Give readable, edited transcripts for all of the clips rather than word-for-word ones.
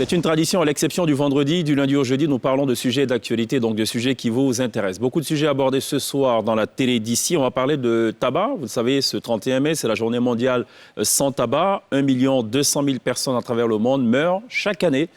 C'est une tradition, à l'exception du vendredi, du lundi au jeudi, nous parlons de sujets d'actualité, donc de sujets qui vous intéressent. Beaucoup de sujets abordés ce soir dans la télé d'ici. On va parler de tabac. Vous le savez, ce 31 mai, c'est la journée mondiale sans tabac. 1 200 000 personnes à travers le monde meurent chaque année,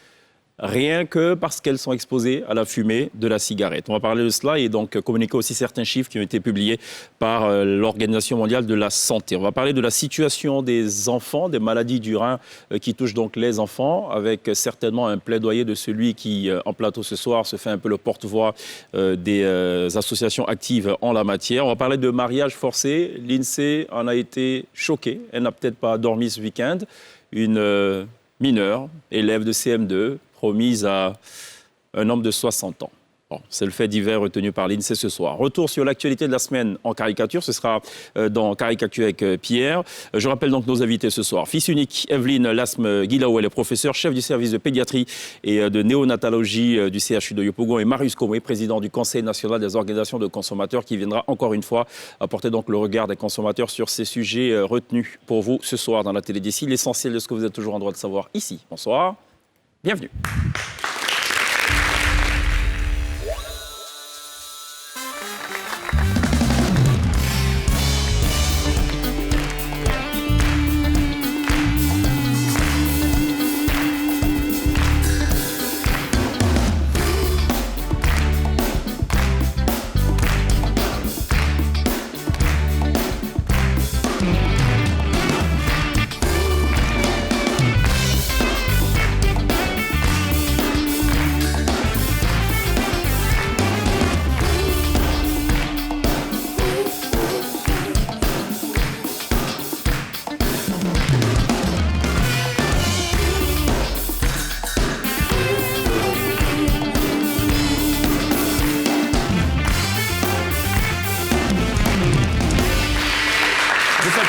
rien que parce qu'elles sont exposées à la fumée de la cigarette. On va parler de cela et donc communiquer aussi certains chiffres qui ont été publiés par l'Organisation mondiale de la santé. On va parler de la situation des enfants, des maladies du rein qui touchent donc les enfants, avec certainement un plaidoyer de celui qui, en plateau ce soir, se fait un peu le porte-voix des associations actives en la matière. On va parler de mariage forcé. L'INSEE en a été choquée. Elle n'a peut-être pas dormi ce week-end. Une mineure, élève de CM2, promise à un homme de 60 ans. Bon, c'est le fait divers retenu par l'INSEE ce soir. Retour sur l'actualité de la semaine en caricature. Ce sera dans Caricature avec Pierre. Je rappelle donc nos invités ce soir. Fils unique, Evelyne Lasme-Guilaou, elle est professeure, chef du service de pédiatrie et de néonatologie du CHU de Yopougon. Et Marius Komé, président du Conseil national des organisations de consommateurs, qui viendra encore une fois apporter donc le regard des consommateurs sur ces sujets retenus pour vous ce soir dans la télé d'ici. L'essentiel de ce que vous êtes toujours en droit de savoir ici. Bonsoir. Bienvenue.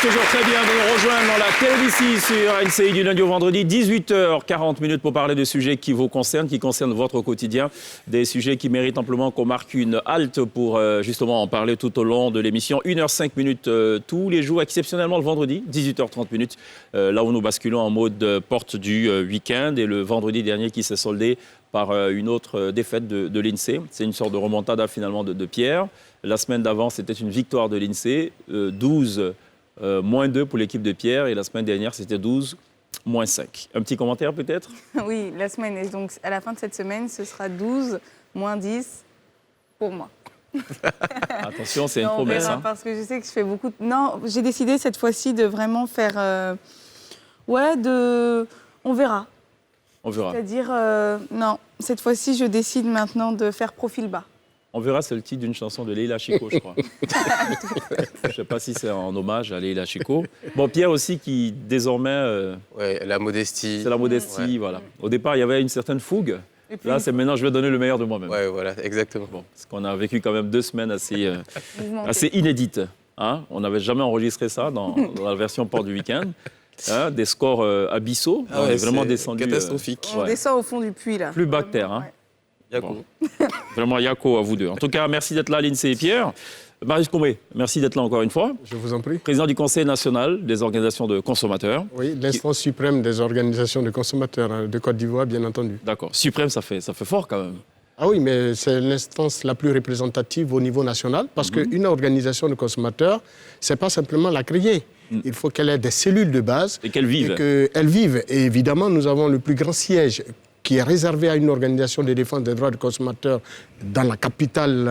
Toujours très bien de nous rejoindre dans la télé d'ici sur LCI du lundi au vendredi, 18h40 pour parler de sujets qui vous concernent, qui concernent votre quotidien, des sujets qui méritent amplement qu'on marque une halte pour justement en parler tout au long de l'émission. 1h05 tous les jours, exceptionnellement le vendredi, 18h30, là où nous basculons en mode porte du week-end, et le vendredi dernier qui s'est soldé par une autre défaite de l'INSEE. C'est une sorte de remontada finalement de Pierre. La semaine d'avant, c'était une victoire de l'INSEE, 12 moins 2 pour l'équipe de Pierre, et la semaine dernière, c'était 12, moins 5. Un petit commentaire peut-être? Oui, la semaine, et donc à la fin de cette semaine, ce sera 12, moins 10 pour moi. Attention, c'est une promesse. Hein. Parce que je sais que je fais beaucoup... Non, j'ai décidé cette fois-ci de vraiment faire... On verra. On verra. C'est-à-dire, non, cette fois-ci, je décide maintenant de faire profil bas. On verra, c'est le titre d'une chanson de Leila Chico, je crois. Je ne sais pas si c'est en hommage à Leila Chico. Bon, Pierre aussi, qui désormais... Oui, la modestie. C'est la modestie, voilà. Au départ, il y avait une certaine fougue. Là, c'est maintenant, je vais donner le meilleur de moi-même. Oui, voilà, exactement. Bon, parce qu'on a vécu quand même 2 semaines assez inédites. Hein, on n'avait jamais enregistré ça dans la version Port du Week-end. Hein, des scores abyssaux. Ah ouais, on est vraiment descendu. Catastrophique. On descend au fond du puits, là. Plus bas que terre. Hein. Ouais. Yako. Bon. Vraiment Yako à vous deux. En tout cas, merci d'être là, l'INSEE et Pierre. Marius Komé, merci d'être là encore une fois. Je vous en prie. Président du Conseil national des organisations de consommateurs. Oui, l'instance suprême des organisations de consommateurs de Côte d'Ivoire, bien entendu. D'accord. Suprême, ça fait fort quand même. Ah oui, mais c'est l'instance la plus représentative au niveau national, parce qu'une organisation de consommateurs, ce n'est pas simplement la créer. Il faut qu'elle ait des cellules de base. Et qu'elle vive. Et qu'elle vive. Et évidemment, nous avons le plus grand siège qui est réservé à une organisation de défense des droits des consommateurs dans la capitale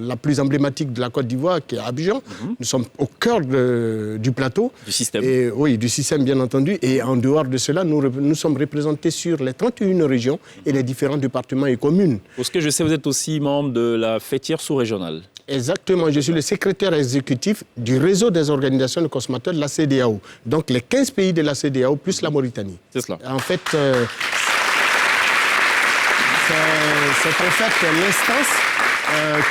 la plus emblématique de la Côte d'Ivoire, qui est Abidjan. Nous sommes au cœur du plateau. Du système. Et, oui, du système, bien entendu. Et en dehors de cela, nous sommes représentés sur les 31 régions et les différents départements et communes. Pour ce que je sais, vous êtes aussi membre de la fêtière sous-régionale. Exactement, je suis le secrétaire exécutif du réseau des organisations de consommateurs de la CEDEAO. Donc les 15 pays de la CEDEAO plus la Mauritanie. C'est cela. En fait, c'est en fait l'instance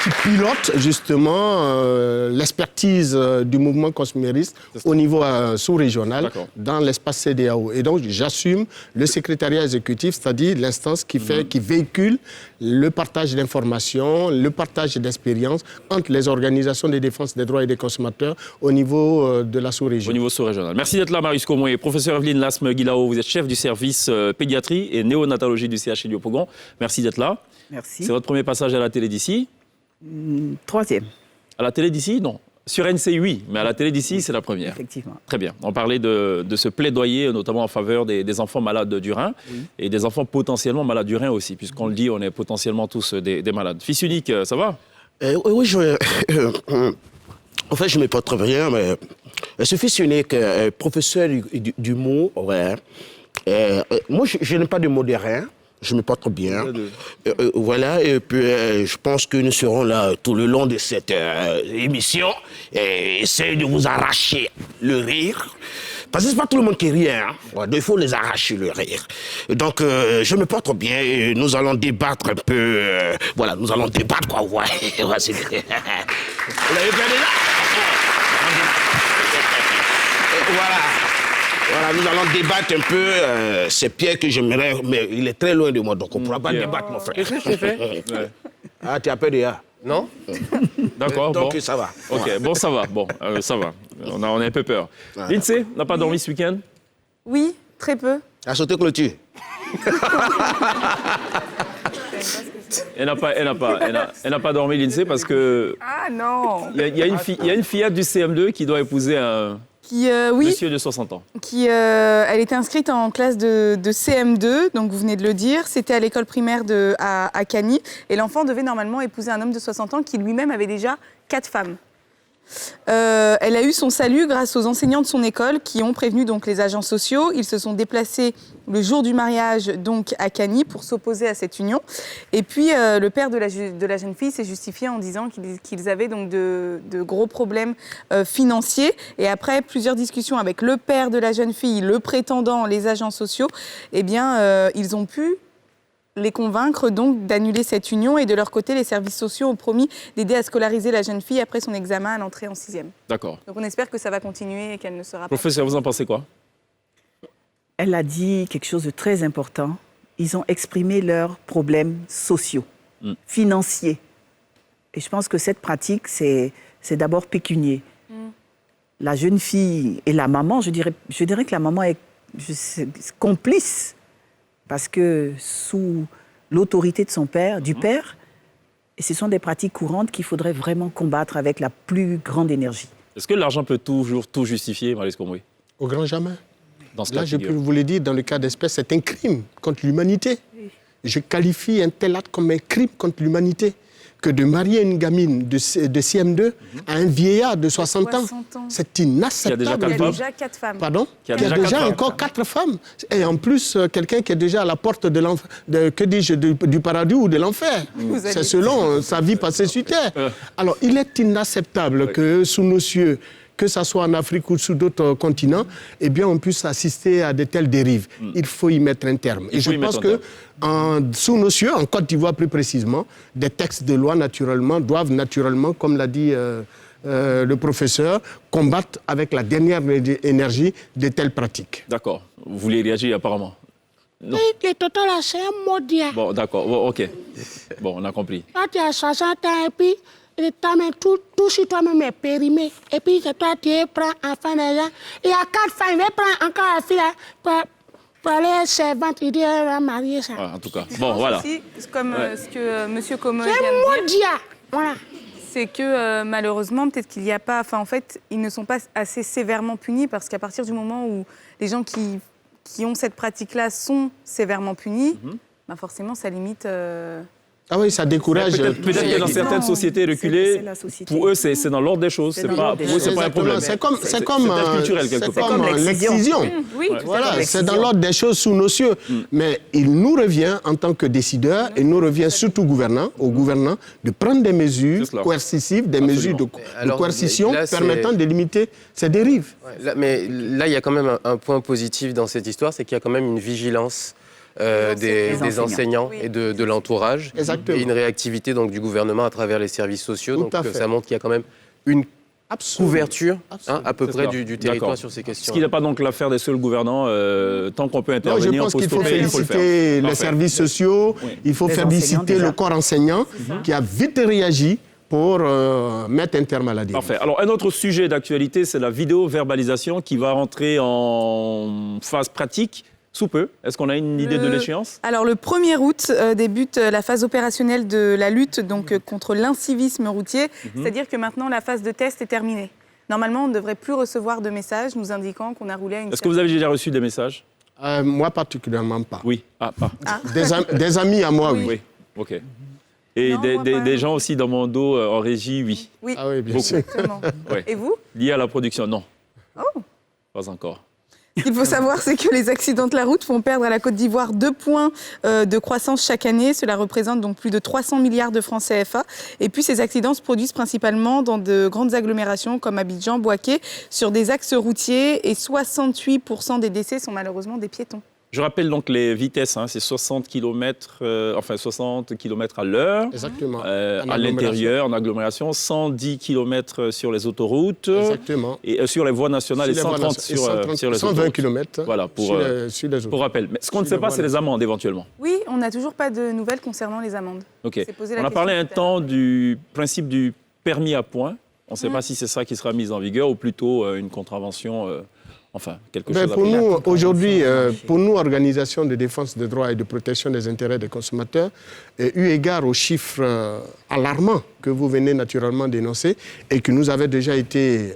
qui pilote justement l'expertise du mouvement consumériste au niveau sous-régional dans l'espace CEDEAO. Et donc j'assume le secrétariat exécutif, c'est-à-dire l'instance qui véhicule le partage d'informations, le partage d'expériences entre les organisations de défense des droits et des consommateurs au niveau de la sous-région. Au niveau sous-régional. Merci d'être là, Marius Comoué. Professeur Evelyne Lasme-Guilao, vous êtes chef du service pédiatrie et néonatologie du CHU Yopougon. Merci d'être là. Merci. C'est votre premier passage à la télé d'ici? Troisième. À la télé d'ici, non. Sur NCI, oui, mais à la télé d'ici, c'est la première. Effectivement. Très bien. On parlait de ce plaidoyer, notamment en faveur des enfants malades du rein et des enfants potentiellement malades du rein aussi, puisqu'on le dit, on est potentiellement tous des malades. Fils unique, ça va? Oui, en fait, je ne me porte très bien, mais ce fils unique, professeur du mot, ouais. Moi, je n'ai pas de mot de rein. Je me porte bien. Voilà, et puis je pense que nous serons là tout le long de cette émission et essayer de vous arracher le rire. Parce que ce n'est pas tout le monde qui rit, hein. Ouais, il faut les arracher le rire. Donc, je me porte bien et nous allons débattre un peu. Voilà, nous allons débattre, quoi. Ouais, vous l'avez bien déjà? Voilà. Voilà, nous allons débattre un peu. C'est Pierre que j'aimerais, mais il est très loin de moi, donc on ne pourra pas débattre, mon frère. Qu'est-ce que tu fais? Ah, tu as peur de ça? Non? D'accord, bon. Donc, ça va. Ok, bon, ça va. Bon, ça va. On a un peu peur. Lindsay, n'a pas dormi ce week-end? Oui, très peu. À sauter clôture. Elle n'a pas dormi, Lindsay, parce que Ah non. il y a une fillette du CM2 qui doit épouser un Oui, monsieur de 60 ans. elle était inscrite en classe de CM2, donc vous venez de le dire. C'était à l'école primaire à Cagny. Et l'enfant devait normalement épouser un homme de 60 ans qui lui-même avait déjà 4 femmes. Elle a eu son salut grâce aux enseignants de son école qui ont prévenu donc les agents sociaux. Ils se sont déplacés le jour du mariage donc à Cagny pour s'opposer à cette union. Et puis le père de la jeune fille s'est justifié en disant qu'ils avaient donc de gros problèmes financiers. Et après plusieurs discussions avec le père de la jeune fille, le prétendant, les agents sociaux, eh bien ils ont pu les convaincre donc d'annuler cette union, et de leur côté, les services sociaux ont promis d'aider à scolariser la jeune fille après son examen à l'entrée en 6e. D'accord. Donc on espère que ça va continuer et qu'elle ne sera pas... Professeur, vous en pensez quoi? Elle a dit quelque chose de très important. Ils ont exprimé leurs problèmes sociaux, financiers. Et je pense que cette pratique, c'est d'abord pécunier. La jeune fille et la maman, je dirais que la maman est complice. Parce que sous l'autorité de son père, du père, et ce sont des pratiques courantes qu'il faudrait vraiment combattre avec la plus grande énergie. Est-ce que l'argent peut toujours tout justifier, Marius Comoué? Au grand jamais. Dans ce Là, cas je peux vous le dire, dans le cas d'espèce, c'est un crime contre l'humanité. Je qualifie un tel acte comme un crime contre l'humanité. Que de marier une gamine de CM2 à un vieillard de 60 ans, c'est inacceptable. Il y a déjà 4 femmes. Pardon? Qui a Il y a déjà déjà 4 encore 4 femmes. Et en plus, quelqu'un qui est déjà à la porte du paradis ou de l'enfer. C'est selon sa vie passée sur Terre. Alors, il est inacceptable que sous nos cieux, que ce soit en Afrique ou sur d'autres continents, eh bien, on puisse assister à de telles dérives. Il faut y mettre un terme. Et je pense que sous nos cieux, en Côte d'Ivoire plus précisément, des textes de loi doivent naturellement, comme l'a dit le professeur, combattre avec la dernière énergie de telles pratiques. D'accord. Vous voulez réagir apparemment? Non. Oui, le total, c'est un mot d'hier. Bon, d'accord. Bon, ok. Bon, on a compris. Quand tu as 60 ans et puis tout sur toi-même est périmé. Et puis c'est toi qui prends enfant des gens. Il y a 4 femmes, il va prendre encore la fille là, pour aller servante. Il dit elle va marier ça. Ah, en tout cas. Bon, voilà. Aussi, comme ce que M. Comeux C'est vient un de mot dire, d'hier. Voilà. c'est que malheureusement, peut-être qu'il n'y a pas... Enfin, en fait, ils ne sont pas assez sévèrement punis parce qu'à partir du moment où les gens qui ont cette pratique-là sont sévèrement punis, bah forcément, ça limite... Ah oui, ça décourage. Peut-être que dans certaines sociétés reculées, pour eux, c'est dans l'ordre des choses. C'est pas, pour eux, c'est pas un problème. C'est comme culturel, quelque part. comme l'excision. Oui, Voilà, c'est dans l'ordre des choses sous nos cieux. Mais il nous revient, en tant que décideurs, et nous revient surtout aux gouvernants, de prendre des mesures coercitives, des mesures de coercition permettant de limiter ces dérives. Mais là, il y a quand même un point positif dans cette histoire, c'est qu'il y a quand même une vigilance des enseignants Oui. et de l'entourage. Exactement. Et une réactivité donc, du gouvernement à travers les services sociaux. Tout Donc à fait. ça montre qu'il y a quand même une Absolument. couverture à peu C'est près ça. du territoire D'accord. sur ces Ce questions. qui n'est pas donc l'affaire des seuls gouvernants. Tant qu'on peut Non, intervenir, je pense pour qu'il faut stopper, il faut le faire. féliciter les Parfait. services sociaux, Oui. il faut Les féliciter enseignants, déjà. le corps enseignant qui a vite réagi pour mettre un terme à la dérive. Parfait. Alors, un autre sujet d'actualité, c'est la vidéo-verbalisation qui va rentrer en phase pratique sous peu. Est-ce qu'on a une idée de l'échéance? Alors, le 1er août débute la phase opérationnelle de la lutte contre l'incivisme routier. C'est-à-dire que maintenant, la phase de test est terminée. Normalement, on ne devrait plus recevoir de messages nous indiquant qu'on a roulé à une Est-ce que vous avez déjà reçu des messages? Moi particulièrement pas. Oui. Ah. Des amis à moi, oui. Oui. OK. Et Non, moi, pas. des gens aussi dans mon dos en régie, oui. Oui, Ah oui, bien Beaucoup. sûr. exactement. Ouais. Et vous? Lié à la production, non. Oh. Pas encore. Ce qu'il faut savoir, c'est que les accidents de la route font perdre à la Côte d'Ivoire 2 points de croissance chaque année. Cela représente donc plus de 300 milliards de francs CFA. Et puis, ces accidents se produisent principalement dans de grandes agglomérations comme Abidjan, Bouaké, sur des axes routiers. Et 68% des décès sont malheureusement des piétons. Je rappelle donc les vitesses, c'est 60 km, 60 km à l'heure. Exactement. En À agglomération. l'intérieur, en agglomération, 110 km sur les autoroutes. Exactement. Et sur les voies nationales, et Sur les 130 voies sur les 120 autoroutes. km Voilà, pour sur les pour autres. rappel. Mais ce qu'on ne Sur sait les pas, voies c'est les amendes éventuellement. Oui, on n'a toujours pas de nouvelles concernant les amendes. OK. s'est posé la On a parlé question un tout à l'heure. temps du principe du permis à points. On ne sait pas si c'est ça qui sera mis en vigueur ou plutôt une contravention, quelque chose à Pour faire. nous, aujourd'hui, pour nous, organisation de défense des droits et de protection des intérêts des consommateurs, eu égard aux chiffres alarmants que vous venez naturellement d'énoncer et qui nous avaient déjà été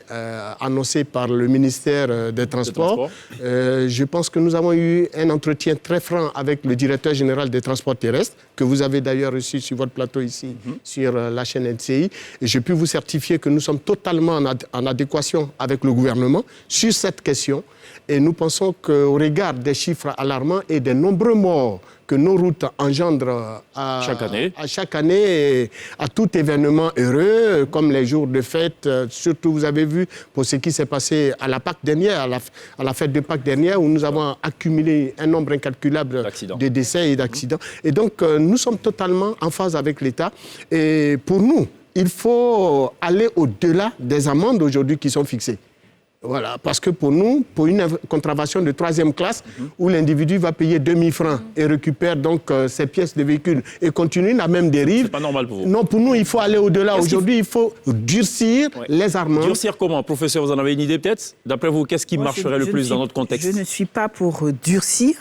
annoncés par le ministère des Transports, je pense que nous avons eu un entretien très franc avec le directeur général des transports terrestres, que vous avez d'ailleurs reçu sur votre plateau ici, sur la chaîne NCI. Et je peux vous certifier que nous sommes totalement en adéquation avec le gouvernement sur cette question. Et nous pensons qu'au regard des chiffres alarmants et des nombreux morts que nos routes engendrent à chaque année et à tout événement heureux, comme les jours de fête, surtout vous avez vu pour ce qui s'est passé à la Pâque dernière, à la fête de Pâques dernière, où nous avons accumulé un nombre incalculable de décès et d'accidents. Et donc, nous sommes totalement en phase avec l'État. Et pour nous, il faut aller au-delà des amendes aujourd'hui qui sont fixées. Voilà, parce que pour nous, pour une contravention de 3e classe, où l'individu va payer 2000 francs et récupère donc ses pièces de véhicule et continue la même dérive. C'est pas normal pour vous. Non, pour nous, il faut aller au-delà. Aujourd'hui, il faut durcir les amendes. Durcir comment, professeur? Vous en avez une idée peut-être? D'après vous, qu'est-ce qui marcherait le plus dans notre contexte? Je ne suis pas pour durcir,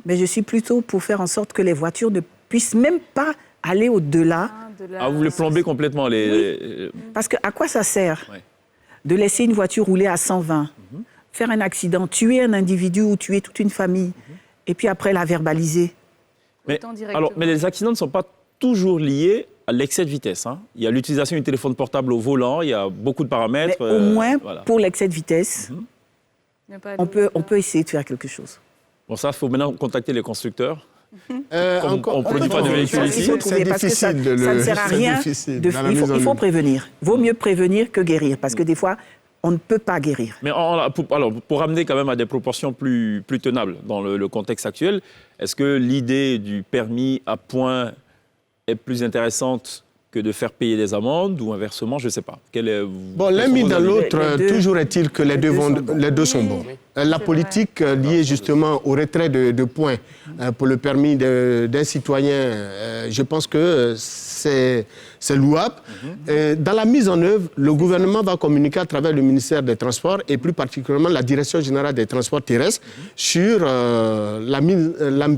mais je suis plutôt pour faire en sorte que les voitures ne puissent même pas aller au-delà. Ah, vous voulez plomber complètement les... Parce que à quoi ça sert Ouais. de laisser une voiture rouler à 120, faire un accident, tuer un individu ou tuer toute une famille, et puis après la verbaliser? Mais les accidents ne sont pas toujours liés à l'excès de vitesse. Il y a l'utilisation du téléphone portable au volant, il y a beaucoup de paramètres. Mais au moins, pour l'excès de vitesse, on peut essayer de faire quelque chose. Bon, ça, il faut maintenant contacter les constructeurs. On ne produit pas de véhicules ici. C'est difficile de le... Ça ne sert à rien. Il faut prévenir. Vaut mieux prévenir que guérir, parce que des fois, on ne peut pas guérir. Mais pour ramener quand même à des proportions plus tenables dans le contexte actuel, est-ce que l'idée du permis à points est plus intéressante que de faire payer des amendes ou inversement, je ne sais pas. Bon, l'un mis dans l'autre, toujours est-il que les deux sont bons. La politique liée justement au retrait de points pour le permis d'un citoyen, je pense que c'est louable. Dans la mise en œuvre, le gouvernement va communiquer à travers le ministère des Transports et plus particulièrement la Direction générale des transports terrestres sur les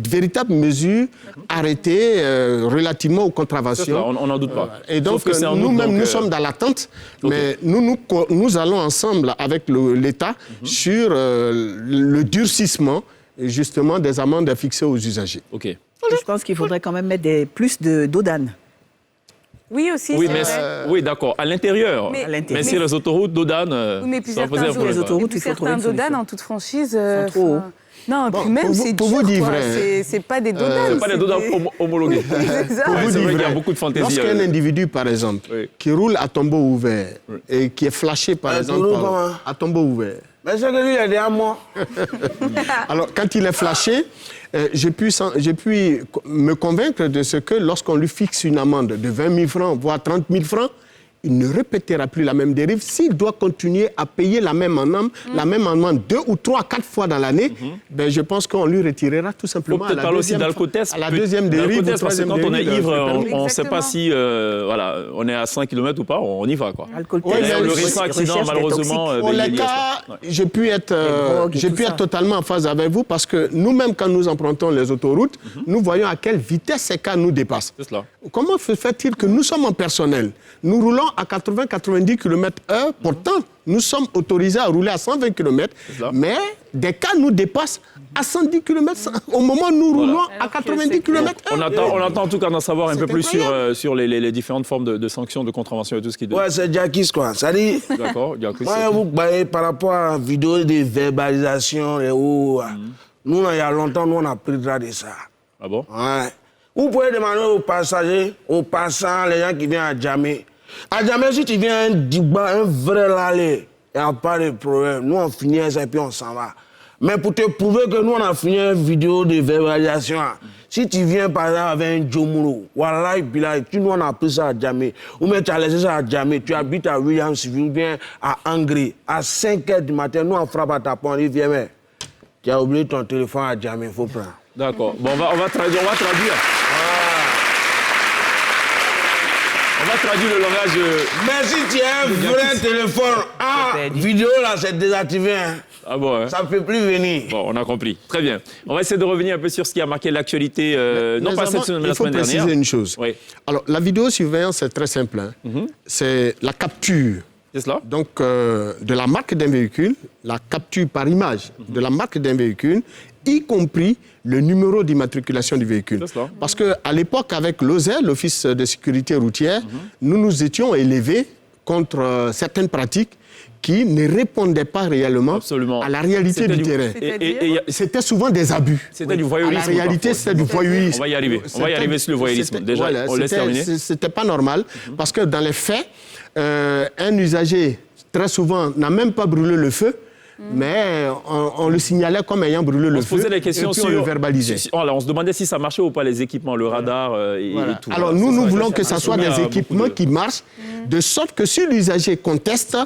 véritables mesures arrêtées relativement aux contraventions. On n'en doute pas. Et donc, nous-mêmes, nous sommes dans l'attente, mais nous allons ensemble avec l'État sur le durcissement justement des amendes fixées aux usagers. OK. Je pense qu'il faudrait quand même mettre plus d'Odane. Oui, aussi. Oui, d'accord. À l'intérieur. Mais sur les autoroutes, Dodane, oui, mais puis ça va poser un problème. Les autoroutes, il faut certains trouver une Dodane, solution. en toute franchise, Sont trop hauts. Non, Bon, puis même, pour vous- c'est pour dur, vous dire quoi. vrai, C'est pas des dodanes. C'est pas des dodanes homologués. C'est ça. Pour vous c'est dire vrai qu'il y a vrai, beaucoup de fantaisie. lorsqu'un individu, par exemple, Oui. qui roule à tombeau ouvert et qui est flashé, par Ah, exemple, roule comment? à tombeau ouvert. Mais c'est que lui, il est derrière moi. Alors, quand il est flashé, j'ai pu me convaincre de ce que lorsqu'on lui fixe une amende de 20 000 francs, voire 30 000 francs, il ne répétera plus la même dérive. S'il doit continuer à payer la même amende 2 ou 3, 4 fois dans l'année, ben, je pense qu'on lui retirera tout Il faut simplement peut-être parler aussi d'alcotest. à la deuxième dérive. ou Parce que troisième quand on est dérive, ivre, le permis. on ne sait pas Exactement. si voilà, on est à 5 km ou pas, on y va. Quoi. Alcool Ouais, test, mais le recherche risque accident, des malheureusement, toxiques. Pour il y a les ça. cas, Ouais. j'ai pu être, drogues et tout ça. totalement en phase avec vous parce que nous-mêmes, quand nous empruntons les autoroutes, nous voyons à quelle vitesse ces cas nous dépassent. C'est cela. Comment se fait-il que nous sommes en personnel? Nous roulons à 80-90 km/h. Pourtant, nous sommes autorisés à rouler à 120 km. cela. Mais des cas nous dépassent à 110 km au moment où nous roulons à 90 km/h. On attend en tout cas d'en savoir un C'est peu plus incroyable. sur les différentes formes de sanctions, de contraventions et tout ce qui doit. Ouais, c'est Jackie, quoi. Ça dit, D'accord, il y a que ouais, ça. vous voyez, par rapport à la vidéo de verbalisation, et où, nous, il y a longtemps, nous, on a pris le droit de ça. Ah bon? Ouais. Vous pouvez demander aux passagers, aux passants, les gens qui viennent à Djamé. À Djamé, si tu viens un Digba, un vrai lalé, il n'y a pas de problème. Nous, on finit ça et puis on s'en va. Mais pour te prouver que nous, on a fini une vidéo de verbalisation, si tu viens par exemple avec un Jomuro, voilà, nous, on a pris ça à Djamé, ou bien tu as laissé ça à Djamé, tu habites à Williamsville, ou bien à Angry, à 5 h du matin, nous, on frappe à ta porte, on dit, viens, mais tu as oublié ton téléphone à Djamé, il faut prendre. D'accord. Bon, on va traduire. On va traduire le langage. Mais si tu as un vrai téléphone en vidéo, là, c'est désactivé. Hein. Ah bon, hein? Ça ne peut plus venir. Bon, on a compris. Très bien. On va essayer de revenir un peu sur ce qui a marqué l'actualité, non Mais pas avant, cette semaine, mais la il faut semaine préciser dernière. une chose. Oui. Alors, la vidéosurveillance, c'est très simple. Hein. C'est la capture C'est cela? donc, de la marque d'un véhicule, la capture par image de la marque d'un véhicule, y compris le numéro d'immatriculation du véhicule. C'est cela. Parce qu'à l'époque, avec l'OSER, l'Office de sécurité routière, nous nous étions élevés contre certaines pratiques qui ne répondaient pas réellement Absolument. à la réalité C'était du du- terrain. Et C'était souvent des abus. c'était du voyeurisme. À la réalité, parfois. c'était du voyeurisme. On va y arriver. On va y arriver sur le voyeurisme. C'était- Déjà, voilà, on laisse terminer. C'était pas normal parce que dans les faits, un usager, très souvent, n'a même pas brûlé le feu, mais on le signalait comme ayant brûlé le On se feu. posait des questions et puis sur. on le verbalisait. On se demandait si ça marchait ou pas, les équipements, le radar et Voilà. tout. Alors Voilà, nous, c'est nous ça. voulons que ça soit soumis à des beaucoup équipements de- qui marchent, de sorte que si l'usager conteste,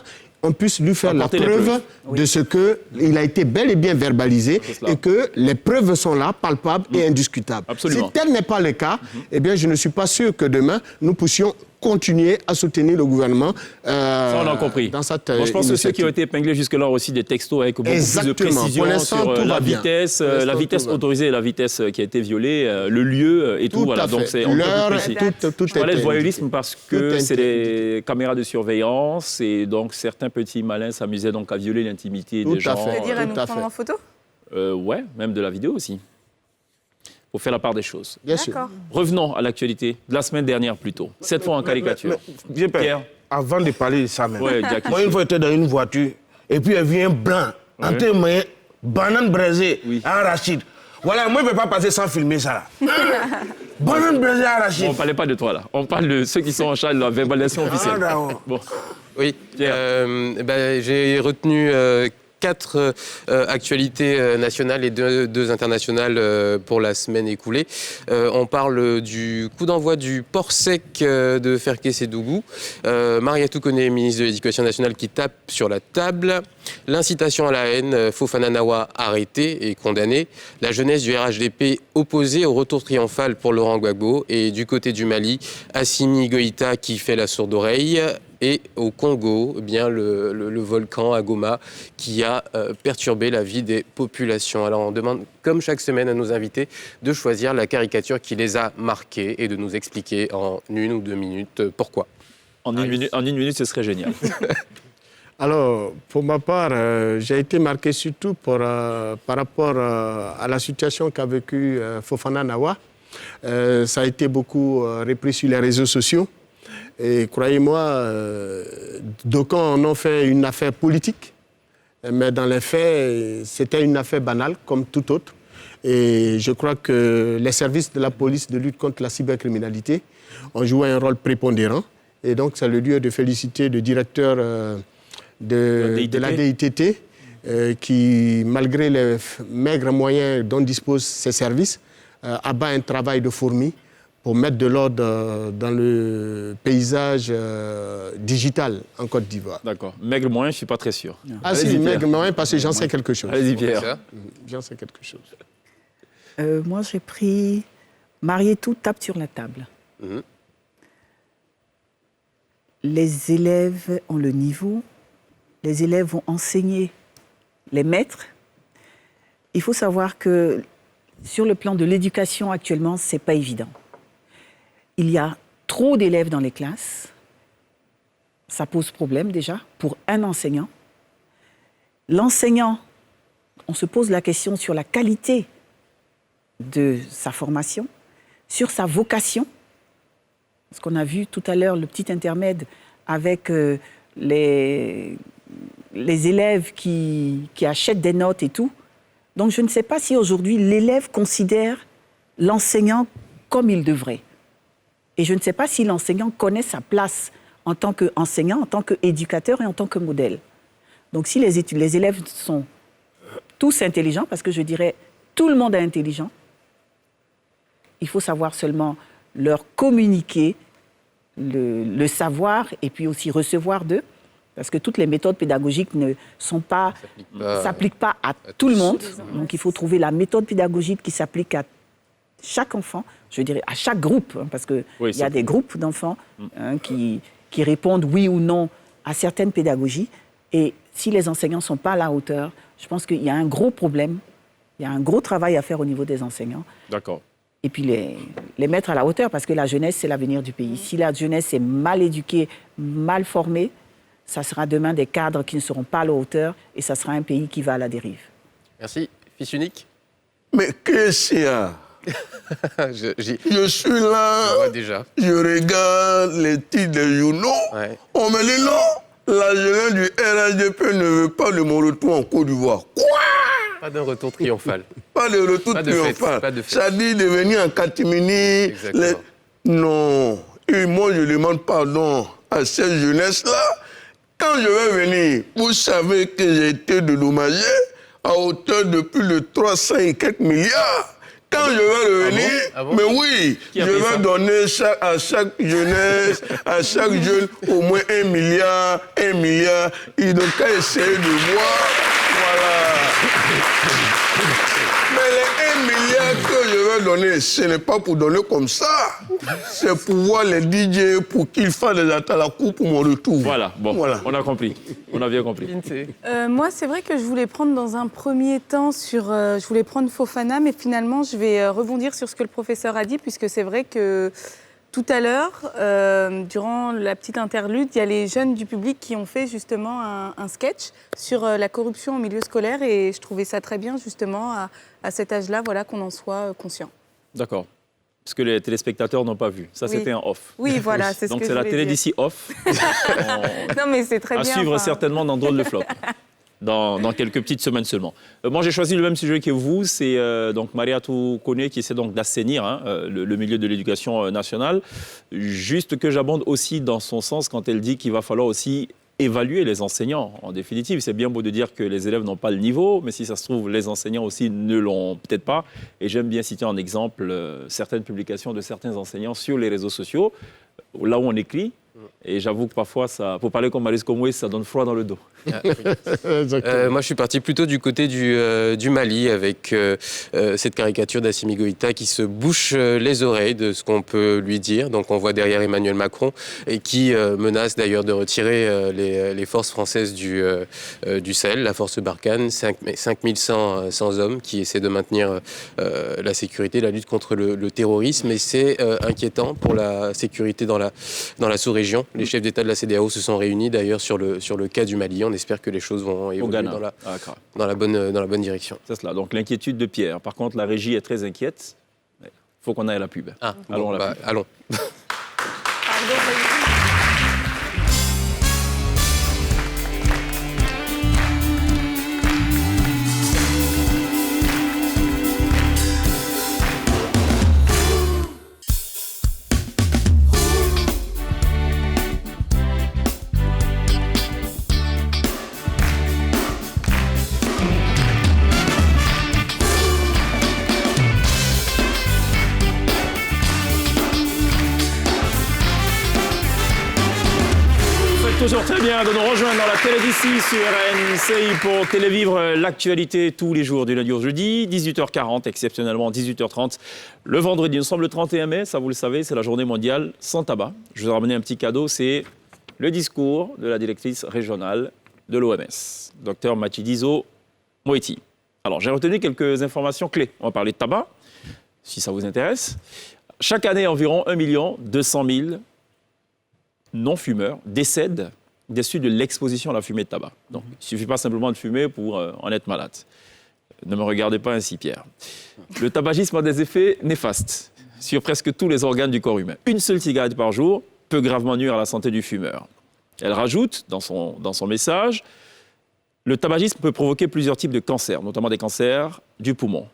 on puisse lui faire Apporter la les preuve de ce qu'il a été bel et bien verbalisé cela. et que les preuves sont là, palpables et indiscutables. Absolument. Si tel n'est pas le cas, eh bien, je ne suis pas sûr que demain, nous puissions continuer à soutenir le gouvernement Ça, on a compris. dans cette Bon, je pense que ceux qui ont initiative. été épinglés jusque-là ont aussi des textos avec beaucoup Exactement. plus de précision Pour l'instant, sur tout la va bien. vitesse, Pour l'instant, la vitesse tout va. autorisée et la vitesse qui a été violée, le lieu et tout. Tout Voilà. à Donc fait. c'est on peut L'heure, plus précis. tout Je parlais de était voyeurisme parce Tout que est c'est des caméras de surveillance et donc certains petits malins s'amusaient donc à violer l'intimité Tout des gens. à fait. C'est-à-dire à nous Tout à prendre fait. en photo? Ouais, même de la vidéo aussi. Pour faire la part des choses. Bien sûr. D'accord. Revenons à l'actualité de la semaine dernière plutôt. Cette fois en caricature. J'ai peur. Pierre. Avant de parler de ça même. Ouais, Jackie. Moi, une fois, j'étais dans une voiture, et puis elle vient blanc, en témoin, banane braisée, Oui. arachide. Voilà, moi, je ne peux pas passer sans filmer ça. Là. Banane braisée, arachide. On ne parlait pas de toi là. On parle de ceux qui sont en charge de la verbalisation officielle. Ah, d'accord. Bon. Oui, Pierre. j'ai retenu 4 actualités nationales et 2 internationales pour la semaine écoulée. On parle du coup d'envoi du port sec de Ferkey-Sédougou. Mariatou Koné, ministre de l'Éducation nationale, qui tape sur la table. L'incitation à la haine, Fofana Nawa arrêté et condamné. La jeunesse du RHDP opposée au retour triomphal pour Laurent Gbagbo. Et du côté du Mali, Assimi Goïta qui fait la sourde oreille. Et au Congo, eh bien, le volcan à Goma qui a perturbé la vie des populations. Alors on demande, comme chaque semaine, à nos invités de choisir la caricature qui les a marqués et de nous expliquer en 1 ou 2 minutes pourquoi. En une minute, ce serait génial. Alors, pour ma part, j'ai été marqué surtout par rapport à la situation qu'a vécue Fofana Nawa. Ça a été beaucoup repris sur les réseaux sociaux. Et croyez-moi, d'aucuns en ont fait une affaire politique. Mais dans les faits, c'était une affaire banale, comme toute autre. Et je crois que les services de la police de lutte contre la cybercriminalité ont joué un rôle prépondérant. Et donc, c'est le lieu de féliciter le directeur de la DITT qui, malgré les maigres moyens dont disposent ces services, abat un travail de fourmi pour mettre de l'ordre dans le paysage digital en Côte d'Ivoire. D'accord. Maigre moyen, je ne suis pas très sûr. Ah si, maigre moyen, parce que j'en sais quelque chose. Allez-y, Pierre. J'en sais quelque chose. Moi, j'ai pris marier tout, tape sur la table. Les élèves ont le niveau, les élèves vont enseigner les maîtres. Il faut savoir que sur le plan de l'éducation actuellement, ce n'est pas évident. Il y a trop d'élèves dans les classes. Ça pose problème déjà pour un enseignant. L'enseignant, on se pose la question sur la qualité de sa formation, sur sa vocation. Parce qu'on a vu tout à l'heure le petit intermède avec les élèves qui achètent des notes et tout. Donc je ne sais pas si aujourd'hui l'élève considère l'enseignant comme il devrait. Et je ne sais pas si l'enseignant connaît sa place en tant qu'enseignant, en tant qu'éducateur et en tant que modèle. Donc si les élèves sont tous intelligents, parce que je dirais tout le monde est intelligent, il faut savoir seulement leur communiquer le savoir et puis aussi recevoir d'eux, parce que toutes les méthodes pédagogiques ne s'appliquent pas à tout le monde. Donc il faut trouver la méthode pédagogique qui s'applique à chaque enfant, je dirais à chaque groupe, parce qu'il y a des groupes d'enfants qui répondent oui ou non à certaines pédagogies. Et si les enseignants ne sont pas à la hauteur, je pense qu'il y a un gros problème, il y a un gros travail à faire au niveau des enseignants. D'accord. Et puis les mettre à la hauteur, parce que la jeunesse, c'est l'avenir du pays. Si la jeunesse est mal éduquée, mal formée, ça sera demain des cadres qui ne seront pas à la hauteur et ça sera un pays qui va à la dérive. Merci. Fils unique. Mais qu'est-ce qu'il y a? Je suis là, Je vois déjà. je regarde les titres des journaux. Ouais. On me dit non, la jeunesse du RHDP ne veut pas de mon retour en Côte d'Ivoire. Quoi? Pas d'un retour triomphal. Pas de retour Pas de fête, triomphal. pas de fête. Ça dit de venir en catimini. Exactement. Non. Et moi, je demande pardon à cette jeunesse-là. Quand je vais venir, vous savez que j'ai été dédommagé à hauteur de plus de 300 et quelques milliards. Quand je vais revenir, Ah bon? mais oui, Qui je a fait vais ça? donner à chaque jeunesse, à chaque jeune, au moins 1 milliard, 1 milliard. Ils n'ont qu'à essayer de voir. Voilà. Mais les 1 milliard que je vais donner, ce n'est pas pour donner comme ça. C'est pour voir les DJ, pour qu'ils fassent des attaques à la coupe pour mon retour. Voilà, bon, Voilà. on a compris. On a bien compris. Moi, c'est vrai que je voulais prendre dans un premier temps je voulais prendre Fofana, mais finalement, je vais rebondir sur ce que le professeur a dit, puisque c'est vrai que tout à l'heure, durant la petite interlude, il y a les jeunes du public qui ont fait justement un sketch sur la corruption au milieu scolaire, et je trouvais ça très bien, justement, à cet âge-là, voilà, qu'on en soit conscient. D'accord. Parce que les téléspectateurs n'ont pas vu. Ça, Oui. c'était un off. Oui, voilà, c'est ce Donc que c'est je la voulais télé dire. d'ici off. Non, mais c'est très À bien. suivre enfin. certainement dans Drôle de Flop. Dans quelques petites semaines seulement. Moi, j'ai choisi le même sujet que vous. C'est donc Mariatou Kone qui essaie donc d'assainir le milieu de l'éducation nationale. Juste que j'abonde aussi dans son sens quand elle dit qu'il va falloir aussi évaluer les enseignants. En définitive, c'est bien beau de dire que les élèves n'ont pas le niveau, mais si ça se trouve, les enseignants aussi ne l'ont peut-être pas. Et j'aime bien citer en exemple certaines publications de certains enseignants sur les réseaux sociaux, là où on écrit. Et j'avoue que parfois, pour parler comme Maurice Komwe, ça donne froid dans le dos. Moi, je suis parti plutôt du côté du Mali avec cette caricature d'Assimi Goïta qui se bouche les oreilles de ce qu'on peut lui dire. Donc, on voit derrière Emmanuel Macron et qui menace d'ailleurs de retirer les forces françaises du Sahel, la force Barkhane, 5100 hommes qui essaient de maintenir la sécurité, la lutte contre le terrorisme. Et c'est inquiétant pour la sécurité dans la sous-région. Les chefs d'État de la CEDEAO se sont réunis d'ailleurs sur le cas du Mali. On espère que les choses vont évoluer Ghana. dans la bonne direction. C'est cela. Donc l'inquiétude de Pierre. Par contre, la régie est très inquiète. Il faut qu'on aille à la pub. Allons à la pub. Allons. Pardon, toujours très bien de nous rejoindre dans la télé d'ici sur RNCI pour télévivre l'actualité tous les jours du lundi au jeudi, 18h40, exceptionnellement 18h30. Le vendredi, nous sommes le 31 mai, ça vous le savez, c'est la journée mondiale sans tabac. Je vous ai ramené un petit cadeau, c'est le discours de la directrice régionale de l'OMS, Dr Matshidiso Moeti. Alors, j'ai retenu quelques informations clés. On va parler de tabac, si ça vous intéresse. Chaque année, environ 1 200 000 non-fumeurs décèdent des suites de l'exposition à la fumée de tabac. Donc, il ne suffit pas simplement de fumer pour en être malade. Ne me regardez pas ainsi, Pierre. Le tabagisme a des effets néfastes sur presque tous les organes du corps humain. Une seule cigarette par jour peut gravement nuire à la santé du fumeur. Elle rajoute, dans son message, le tabagisme peut provoquer plusieurs types de cancers, notamment des cancers du poumon,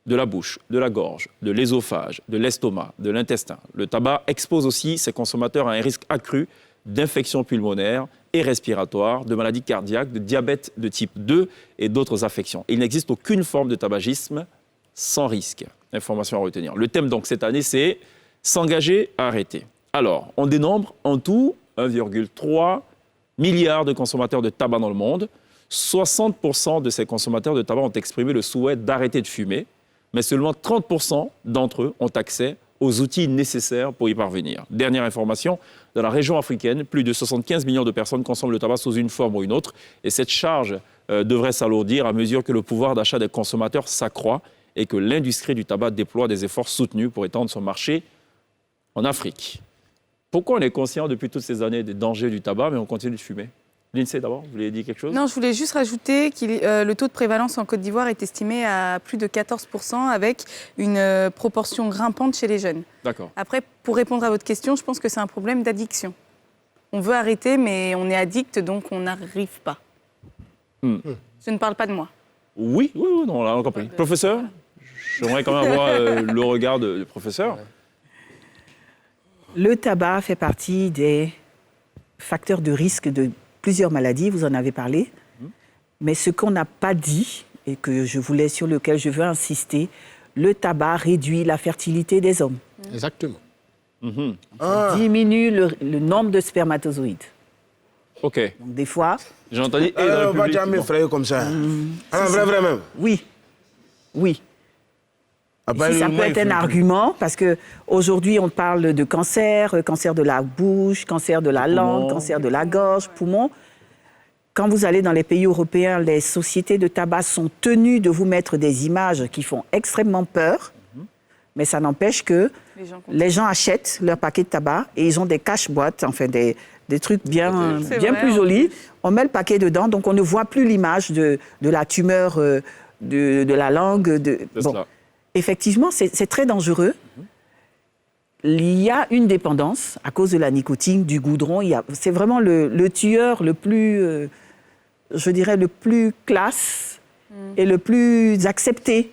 de la bouche, de la gorge, de l'ésophage, de l'estomac, de l'intestin. Le tabac expose aussi ses consommateurs à un risque accru d'infections pulmonaires et respiratoires, de maladies cardiaques, de diabète de type 2 et d'autres affections. Il n'existe aucune forme de tabagisme sans risque. Information à retenir. Le thème donc cette année, c'est s'engager à arrêter. Alors, on dénombre en tout 1,3 milliard de consommateurs de tabac dans le monde. 60% de ces consommateurs de tabac ont exprimé le souhait d'arrêter de fumer, mais seulement 30% d'entre eux ont accès aux outils nécessaires pour y parvenir. Dernière information, dans la région africaine, plus de 75 millions de personnes consomment le tabac sous une forme ou une autre, et cette charge devrait s'alourdir à mesure que le pouvoir d'achat des consommateurs s'accroît et que l'industrie du tabac déploie des efforts soutenus pour étendre son marché en Afrique. Pourquoi on est conscient depuis toutes ces années des dangers du tabac, mais on continue de fumer? Lindsay, d'abord, vous voulez dire quelque chose? Non, je voulais juste rajouter que le taux de prévalence en Côte d'Ivoire est estimé à plus de 14% avec une proportion grimpante chez les jeunes. D'accord. Après, pour répondre à votre question, je pense que c'est un problème d'addiction. On veut arrêter, mais on est addict, donc on n'arrive pas. Je ne parle pas de moi. Oui, non, on l'a compris. Professeur, j'aimerais quand même avoir le regard du professeur. Le tabac fait partie des facteurs de risque de plusieurs maladies, vous en avez parlé. Mais ce qu'on n'a pas dit, et sur lequel je veux insister, le tabac réduit la fertilité des hommes. Exactement. Diminue le nombre de spermatozoïdes. OK. Donc des fois... J'ai entendu... On va jamais effrayer comme ça. Vrai même. Oui. Ici, ça peut être un argument, parce qu'aujourd'hui, on parle de cancer de la bouche, cancer de la langue, cancer de la gorge, poumon. Quand vous allez dans les pays européens, les sociétés de tabac sont tenues de vous mettre des images qui font extrêmement peur, mais ça n'empêche que les gens achètent leur paquet de tabac et ils ont des cache-boîtes, enfin des trucs bien plus jolis. On met le paquet dedans, donc on ne voit plus l'image de la tumeur de la langue. Effectivement, c'est très dangereux. Il y a une dépendance à cause de la nicotine, du goudron. C'est vraiment le tueur le plus, je dirais, le plus classe et le plus accepté.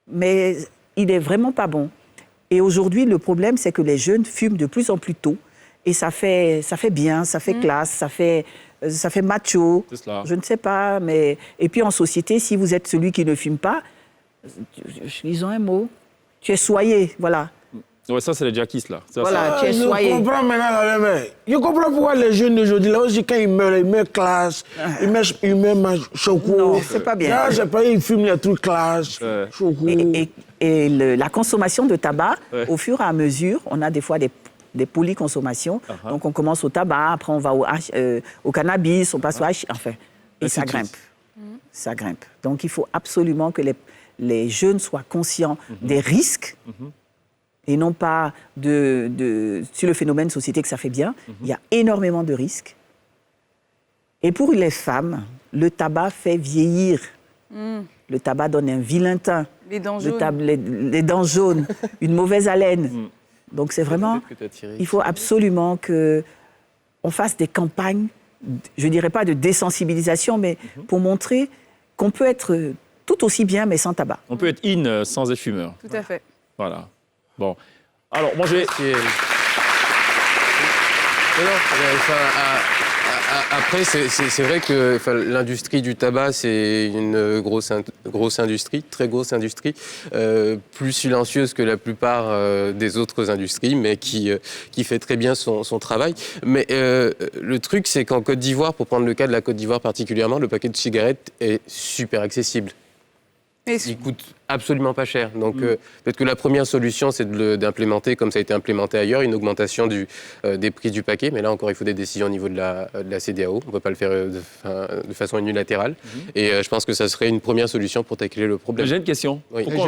Mais il n'est vraiment pas bon. Et aujourd'hui, le problème, c'est que les jeunes fument de plus en plus tôt. Et ça fait bien, ça fait classe, ça fait macho. Je ne sais pas, mais... Et puis en société, si vous êtes celui qui ne fume pas, ils ont un mot. Tu es soyé, voilà. Ouais, ça, c'est les jackies, là. Tu es soyé. Je comprends maintenant, je comprends pourquoi les jeunes d'aujourd'hui, là aussi, quand ils meurent classe, ils meurent choco. Non, c'est pas bien. Là, ils fument les trucs classe, choco. Et la consommation de tabac, au fur et à mesure, on a des fois des polyconsommations. Donc, on commence au tabac, après, on va au cannabis, on passe au hash, enfin. Et ça grimpe. Ça grimpe. Donc, il faut absolument que les jeunes soient conscients des risques et non pas sur le phénomène société que ça fait bien. Il y a énormément de risques. Et pour les femmes, le tabac fait vieillir. Le tabac donne un vilain teint. Les dents jaunes. Les dents jaunes, une mauvaise haleine. Donc c'est vraiment... Il faut absolument qu'on fasse des campagnes, je ne dirais pas de désensibilisation, mais pour montrer qu'on peut être tout aussi bien, mais sans tabac. On peut être sans être fumeur. Tout à fait. Voilà. Bon. Alors, moi, j'ai... Après, c'est vrai que l'industrie du tabac, c'est une grosse industrie, très grosse industrie, plus silencieuse que la plupart des autres industries, mais qui fait très bien son travail. Mais le truc, c'est qu'en Côte d'Ivoire, pour prendre le cas de la Côte d'Ivoire particulièrement, le paquet de cigarettes est super accessible. Il coûte absolument pas cher. Donc peut-être que la première solution, c'est d'implémenter, comme ça a été implémenté ailleurs, une augmentation des prix du paquet. Mais là encore, il faut des décisions au niveau de la CEDEAO. On ne peut pas le faire de façon unilatérale. Et je pense que ça serait une première solution pour tacler le problème. J'ai une question. Oui. Pourquoi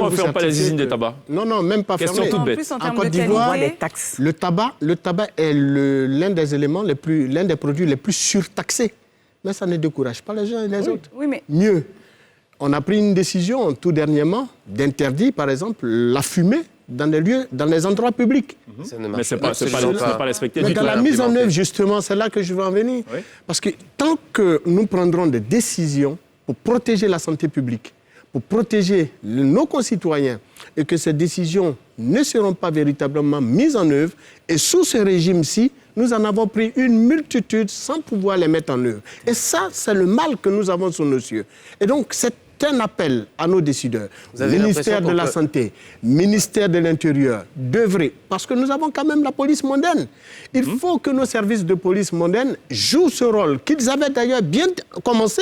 on ne ferme pas les usines de tabac? Non, même pas Question fermées. toute bête. En plus, en En termes Côte de d'Ivoire, qualité, Les taxes. Le tabac est l'un des éléments l'un des produits les plus surtaxés. Mais ça ne décourage pas les gens et les autres. Oui, mais Mieux, on a pris une décision tout dernièrement d'interdire, par exemple, la fumée dans les endroits publics. Ça ne Mais marche c'est pas respecté Mais du dans tout. la mise en œuvre, justement, c'est là que je veux en venir. Oui. Parce que tant que nous prendrons des décisions pour protéger la santé publique, pour protéger nos concitoyens, et que ces décisions ne seront pas véritablement mises en œuvre, et sous ce régime-ci, nous en avons pris une multitude sans pouvoir les mettre en œuvre. Et ça, c'est le mal que nous avons sous nos yeux. Et donc, c'est un appel à nos décideurs, ministère de la Santé, ministère de l'Intérieur, d'œuvrer, parce que nous avons quand même la police mondaine. Il faut que nos services de police mondaine jouent ce rôle, qu'ils avaient d'ailleurs bien commencé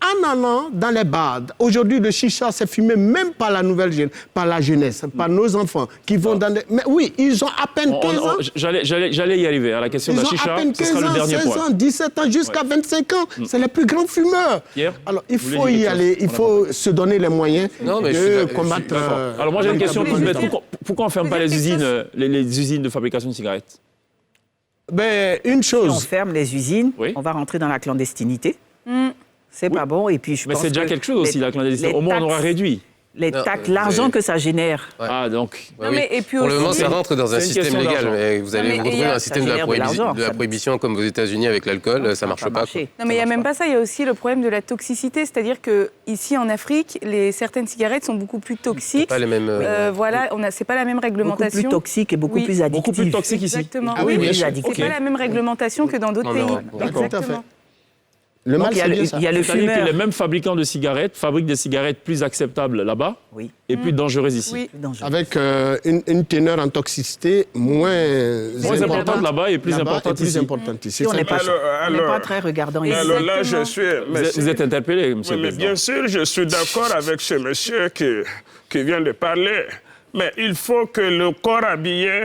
en allant dans les bars. Aujourd'hui, le chicha s'est fumé même par la jeunesse, par nos enfants qui vont dans des... Mais oui, ils ont à peine 15 ans. J'allais y arriver à la question de la Ils ont chicha. à peine Ce 15 sera le ans, dernier 16 point. ans, 17 ans, jusqu'à 25 ans. C'est les plus grands fumeurs. Pierre, Alors, il vous faut voulez dire y quelque aller, chose? il faut se donner les moyens Non, mais de combattre... Alors moi j'ai une question toute bête. Vous Pourquoi on ne ferme pas dire les quelque usines, les usines de fabrication de cigarettes? Ben, une Si on chose... ferme les usines, Oui. on va rentrer dans la clandestinité. C'est pas bon. Et puis je Mais pense c'est déjà que quelque chose aussi, les- la clandestinité. les Au moins on aura taxes- réduit. Les Non, taxes, l'argent que ça génère. Ouais. Ah donc. Bah Non, oui. mais- et puis Pour le aussi- moment, ça rentre dans un C'est une système question légal, d'argent. mais vous allez Non, mais vous retrouver il y a- dans un système ça de génère de l'argent, la ça- prohibition comme aux États-Unis avec l'alcool, ça marche va pas. marcher. Non, mais il n'y a même pas ça, il y a aussi le problème de la toxicité. C'est-à-dire qu'ici, en Afrique, certaines cigarettes sont beaucoup plus toxiques. Pas les mêmes. Voilà, c'est pas la même Beaucoup réglementation. plus toxique et beaucoup Oui. plus addictif. Beaucoup plus toxique ici. Exactement. Ah oui, bien mais sûr. c'est pas la même réglementation que dans d'autres En pays. Europe, ouais. Tout à fait. Exactement. Le Donc mal, il y a c'est le, bien ça. il y a le C'est-à-dire que fumeur. les mêmes fabricants de cigarettes fabriquent des cigarettes plus acceptables là-bas Oui, et plus dangereuses ici. Oui. plus dangereux. Avec une teneur en toxicité moins importante là-bas et plus là-bas importante et plus ici. importante ici. Si on C'est n'est pas, ça. on n'est pas très regardant ici. Alors là, je suis... Vous êtes interpellé, monsieur Oui, le mais président. bien sûr, je suis d'accord avec ce monsieur qui vient de parler. Mais il faut que le corps habillé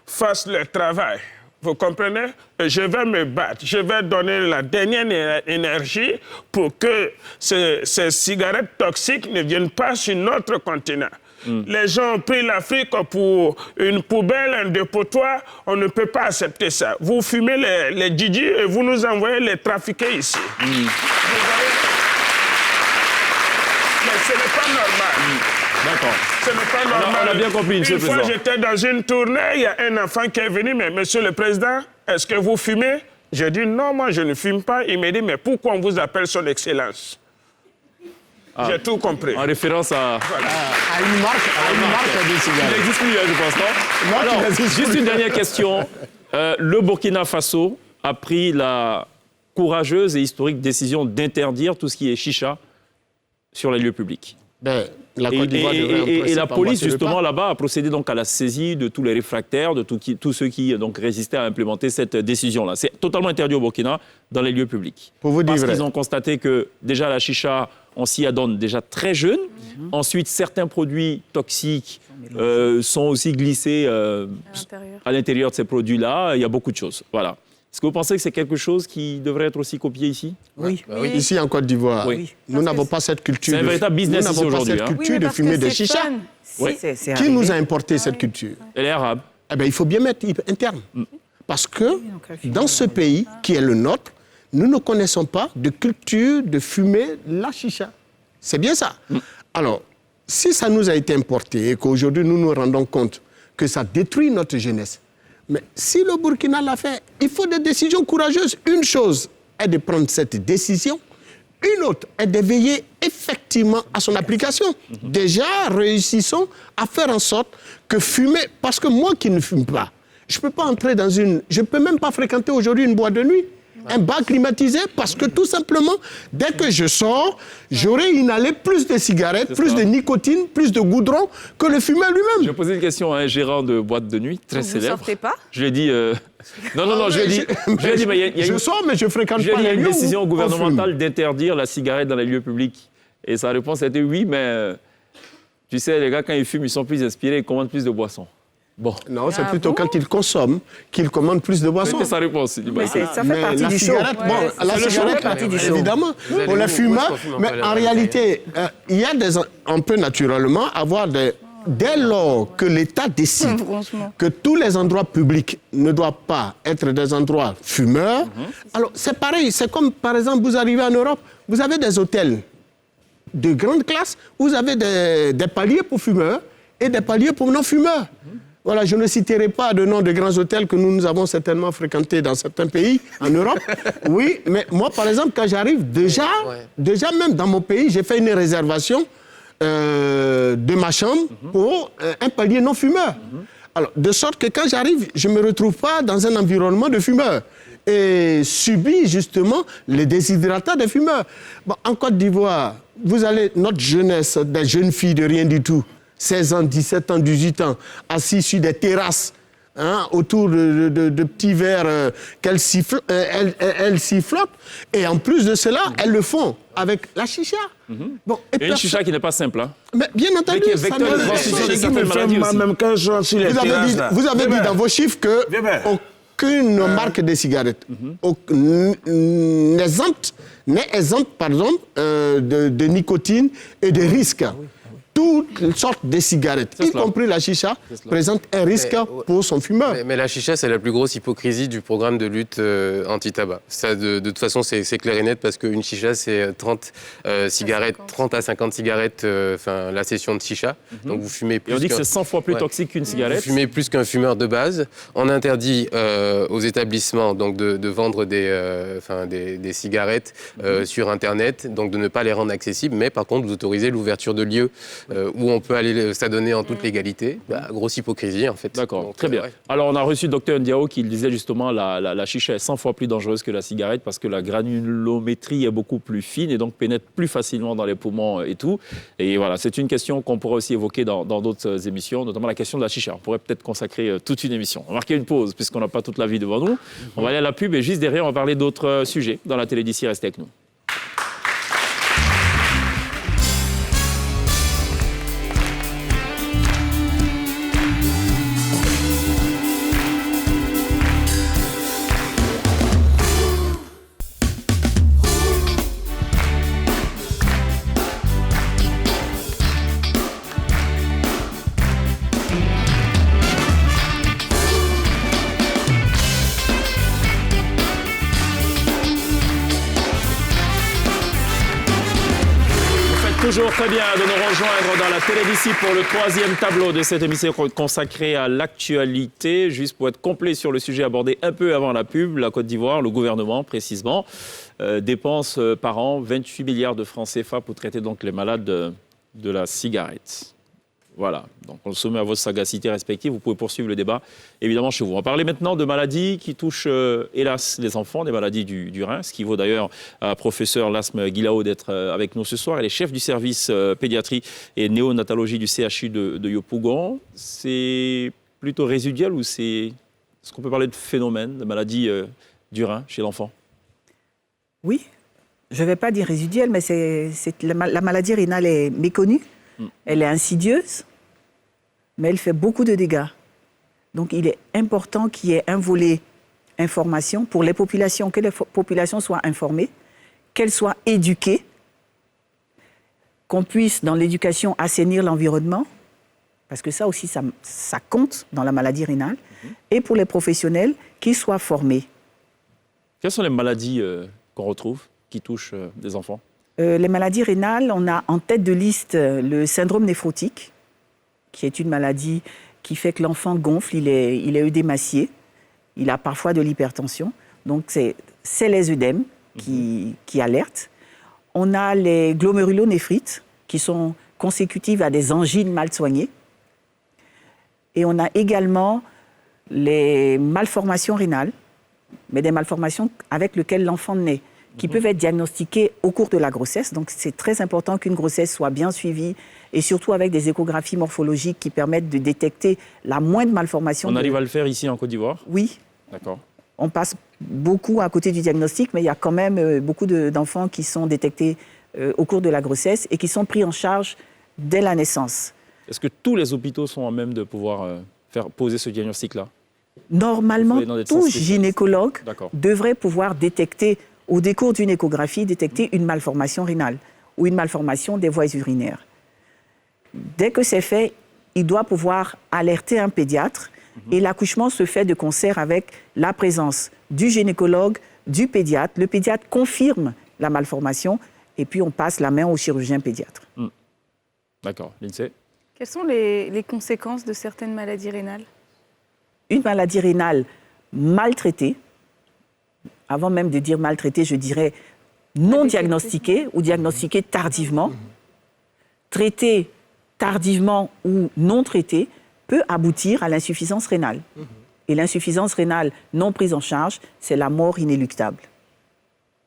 fasse le travail. Vous comprenez? Je vais me battre. Je vais donner la dernière énergie pour que ces cigarettes toxiques ne viennent pas sur notre continent. Les gens ont pris l'Afrique pour une poubelle, un dépotoir. On ne peut pas accepter ça. Vous fumez les djidji et vous nous envoyez les trafiquer ici. Vous voyez? Mais ce n'est pas normal. D'accord. Ce n'est pas normal. on a bien compris, monsieur le Une fois, président. j'étais dans une tournée, il y a un enfant qui est venu, mais monsieur le président, est-ce que vous fumez? J'ai dit non, moi je ne fume pas. Il m'a dit, mais pourquoi on vous appelle son excellence? J'ai tout compris. En référence à... À une marque de Il cigarettes. n'existe plus, hein, je pense, non? Non, Alors, il n'existe juste plus. une dernière question. Le Burkina Faso a pris la courageuse et historique décision d'interdire tout ce qui est chicha sur les lieux publics. Ben, la Côte d'Ivoire devrait en Et principe la police, embrasser le justement, pas. là-bas, a procédé donc à la saisie de tous les réfractaires, de tous ceux qui donc, résistaient à implémenter cette décision-là. C'est totalement interdit au Burkina dans les lieux publics. Pour vous dire Parce vrai. qu'ils ont constaté que déjà la chicha, on s'y adonne déjà très jeune. Ensuite, certains produits toxiques sont aussi glissés à l'intérieur de ces produits-là. Il y a beaucoup de choses. Voilà. Est-ce que vous pensez que c'est quelque chose qui devrait être aussi copié ici? Oui. Oui. Ici, en Côte d'Ivoire, Oui. nous n'avons pas cette culture. C'est un véritable business nous ici n'avons pas aujourd'hui, cette hein. culture mais de parce fumer que des c'est chichas. fun. Oui. C'est Qui arrivé. nous a importé cette culture? Elle est arabe. Eh bien, il faut bien mettre interne. Parce que dans ce pays qui est le nôtre, nous ne connaissons pas de culture de fumer la chicha. C'est bien ça. Alors, si ça nous a été importé et qu'aujourd'hui nous nous rendons compte que ça détruit notre jeunesse, mais si le Burkina l'a fait, il faut des décisions courageuses. Une chose est de prendre cette décision, une autre est de veiller effectivement à son application. Déjà, réussissons à faire en sorte que fumer, parce que moi qui ne fume pas, je ne peux pas entrer dans une... Je ne peux même pas fréquenter aujourd'hui une boîte de nuit. un bar climatisé parce que tout simplement, dès que je sors, j'aurai inhalé plus de cigarettes, plus de nicotine, plus de goudron que le fumeur lui-même. Je posais une question à un gérant de boîte de nuit très célèbre. Vous ne sortez pas? Je lui ai dit... Non, je lui ai dit... Je sors, mais je fréquente pas il y a les une lieux où décision on gouvernementale d'interdire la cigarette dans les lieux publics. Et sa réponse était oui, mais tu sais, les gars, quand ils fument, ils sont plus inspirés, ils commandent plus de boissons. Bon. Non, c'est plutôt quand ils consomment qu'ils commandent plus de boissons. C'était sa réponse. Il dit, Mais ça fait partie du show. La cigarette, partie du show. évidemment, pour les fumeurs. Mais en réalité, il y a on peut naturellement avoir des... Dès lors que l'État décide que tous les endroits publics ne doivent pas être des endroits fumeurs, alors c'est pareil, c'est comme par exemple, vous arrivez en Europe, vous avez des hôtels de grande classe, vous avez des paliers pour fumeurs et des paliers pour non-fumeurs. Voilà, je ne citerai pas de nom de grands hôtels que nous avons certainement fréquentés dans certains pays en Europe. Oui, mais moi, par exemple, quand j'arrive, déjà même dans mon pays, j'ai fait une réservation de ma chambre pour un palier non-fumeur. Alors, de sorte que quand j'arrive, je ne me retrouve pas dans un environnement de fumeurs et subis justement les déshydratants des fumeurs. Bon, en Côte d'Ivoire, vous allez, notre jeunesse, des jeunes filles de rien du tout, 16 ans, 17 ans, 18 ans, assis sur des terrasses, autour de petits verres qu'elles sifflotent. Et en plus de cela, elles le font avec la chicha. Bon, et une chicha qui n'est pas simple. Hein. Mais bien entendu, mais qui est vecteur de transmission de certaines maladies aussi. Même quand je suis sur les terrasses, vous avez dit dans vos chiffres qu'aucune marque de cigarettes n'est exempte de nicotine et de risques. Toutes sortes de cigarettes, y compris la chicha, présente un risque pour son fumeur. Mais la chicha, c'est la plus grosse hypocrisie du programme de lutte anti-tabac. Ça, de toute façon, c'est clair et net parce qu'une chicha, c'est 30 cigarettes, 30 à 50 cigarettes, la session de chicha. Donc vous fumez plus. Et on dit que c'est 100 fois plus toxique qu'une cigarette. Vous fumez plus qu'un fumeur de base. On interdit aux établissements donc de vendre des cigarettes sur Internet, donc de ne pas les rendre accessibles. Mais par contre, vous autorisez l'ouverture de lieux où on peut aller s'adonner en toute légalité. Grosse hypocrisie, en fait. D'accord, donc, très bien. Ouais. Alors, on a reçu Dr Ndiao qui disait justement la chicha est 100 fois plus dangereuse que la cigarette parce que la granulométrie est beaucoup plus fine et donc pénètre plus facilement dans les poumons et tout. Et voilà, c'est une question qu'on pourrait aussi évoquer dans d'autres émissions, notamment la question de la chicha. On pourrait peut-être consacrer toute une émission. On va marquer une pause puisqu'on n'a pas toute la vie devant nous. On va aller à la pub et juste derrière, on va parler d'autres sujets dans la télé d'ici. Restez avec nous. Toujours très bien de nous rejoindre dans la télé d'ici pour le troisième tableau de cette émission consacrée à l'actualité. Juste pour être complet sur le sujet abordé un peu avant la pub, la Côte d'Ivoire, le gouvernement précisément, dépense par an 28 milliards de francs CFA pour traiter donc les malades de la cigarette. Voilà, donc on le soumet à votre sagacité respective. Vous pouvez poursuivre le débat, évidemment, chez vous. On va parler maintenant de maladies qui touchent, hélas, les enfants, des maladies du rein, ce qui vaut d'ailleurs à professeur Lasme Guilao d'être avec nous ce soir. Elle est chef du service pédiatrie et néonatologie du CHU de Yopougon. C'est plutôt résiduel ou est-ce qu'on peut parler de phénomène, de maladie du rein chez l'enfant? Oui, je ne vais pas dire résiduel, mais la maladie rénale est méconnue. Elle est insidieuse, mais elle fait beaucoup de dégâts. Donc, il est important qu'il y ait un volet information pour les populations, que les populations soient informées, qu'elles soient éduquées, qu'on puisse, dans l'éducation, assainir l'environnement, parce que ça aussi, ça compte dans la maladie rénale, et pour les professionnels, qu'ils soient formés. Quelles sont les maladies qu'on retrouve qui touchent des enfants ? Les maladies rénales, on a en tête de liste le syndrome néphrotique, qui est une maladie qui fait que l'enfant gonfle, il est œdémacié, il a parfois de l'hypertension. Donc, c'est les œdèmes qui alertent. On a les glomérulonéphrite, qui sont consécutives à des angines mal soignées. Et on a également les malformations rénales, mais des malformations avec lesquelles l'enfant naît, qui peuvent être diagnostiquées au cours de la grossesse. Donc c'est très important qu'une grossesse soit bien suivie et surtout avec des échographies morphologiques qui permettent de détecter la moindre malformation. On arrive à le faire ici en Côte d'Ivoire? Oui. D'accord. On passe beaucoup à côté du diagnostic, mais il y a quand même beaucoup d'enfants qui sont détectés au cours de la grossesse et qui sont pris en charge dès la naissance. Est-ce que tous les hôpitaux sont à même de pouvoir faire poser ce diagnostic-là? Normalement, tout gynécologue devrait pouvoir détecter, au décours d'une échographie, détecter une malformation rénale ou une malformation des voies urinaires. Dès que c'est fait, il doit pouvoir alerter un pédiatre et l'accouchement se fait de concert avec la présence du gynécologue, du pédiatre. Le pédiatre confirme la malformation et puis on passe la main au chirurgien pédiatre. D'accord. Lindsay? Quelles sont les conséquences de certaines maladies rénales? Une maladie rénale mal traitée, avant même de dire maltraitée, je dirais non diagnostiquée ou diagnostiquée tardivement, traitée tardivement ou non traitée, peut aboutir à l'insuffisance rénale. Et l'insuffisance rénale non prise en charge, c'est la mort inéluctable.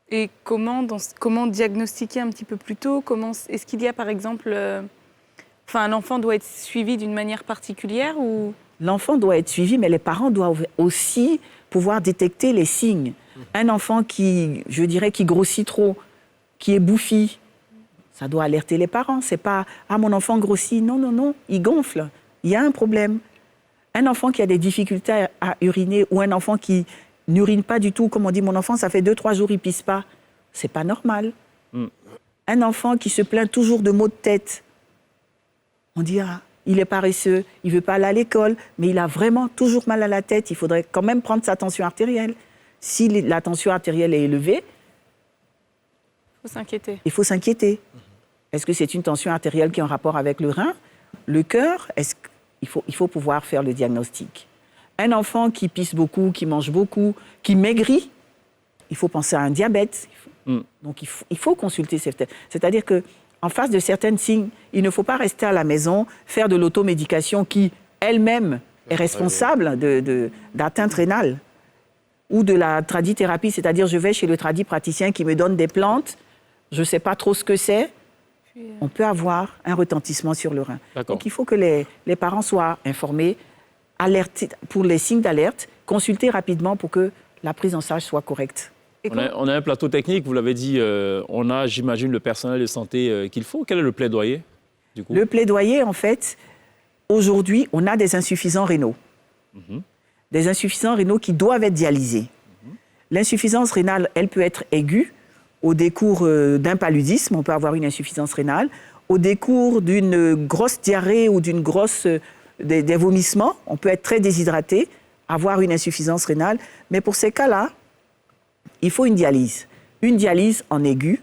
Et comment diagnostiquer un petit peu plus tôt? Est-ce qu'il y a par exemple... l'enfant doit être suivi d'une manière particulière ou... L'enfant doit être suivi, mais les parents doivent aussi pouvoir détecter les signes. Un enfant qui grossit trop, qui est bouffi, ça doit alerter les parents. C'est pas « Ah, mon enfant grossit ». Non, non, non, il gonfle. Il y a un problème. Un enfant qui a des difficultés à uriner ou un enfant qui n'urine pas du tout, comme on dit « Mon enfant, ça fait 2-3 jours, il pisse pas », c'est pas normal. Un enfant qui se plaint toujours de maux de tête, on dit « Ah, il est paresseux, il ne veut pas aller à l'école, mais il a vraiment toujours mal à la tête, il faudrait quand même prendre sa tension artérielle. » Si la tension artérielle est élevée, il faut s'inquiéter. Est-ce que c'est une tension artérielle qui est en rapport avec le rein, le cœur? Il faut pouvoir faire le diagnostic. Un enfant qui pisse beaucoup, qui mange beaucoup, qui maigrit, il faut penser à un diabète. Donc il faut consulter. C'est-à-dire qu'en face de certains signes, il ne faut pas rester à la maison, faire de l'automédication qui, elle-même, est responsable d'atteinte rénale. Ou de la tradithérapie, c'est-à-dire je vais chez le tradipraticien qui me donne des plantes, je ne sais pas trop ce que c'est, on peut avoir un retentissement sur le rein. Donc il faut que les parents soient informés, alertés pour les signes d'alerte, consulter rapidement pour que la prise en charge soit correcte. On a un plateau technique, vous l'avez dit, on a, j'imagine, le personnel de santé qu'il faut. Quel est le plaidoyer, du coup? Le plaidoyer, en fait, aujourd'hui, on a des insuffisants rénaux. Des insuffisants rénaux qui doivent être dialysés. L'insuffisance rénale, elle peut être aiguë au décours d'un paludisme, on peut avoir une insuffisance rénale, au décours d'une grosse diarrhée ou des vomissements, on peut être très déshydraté, avoir une insuffisance rénale, mais pour ces cas-là, il faut une dialyse en aigu.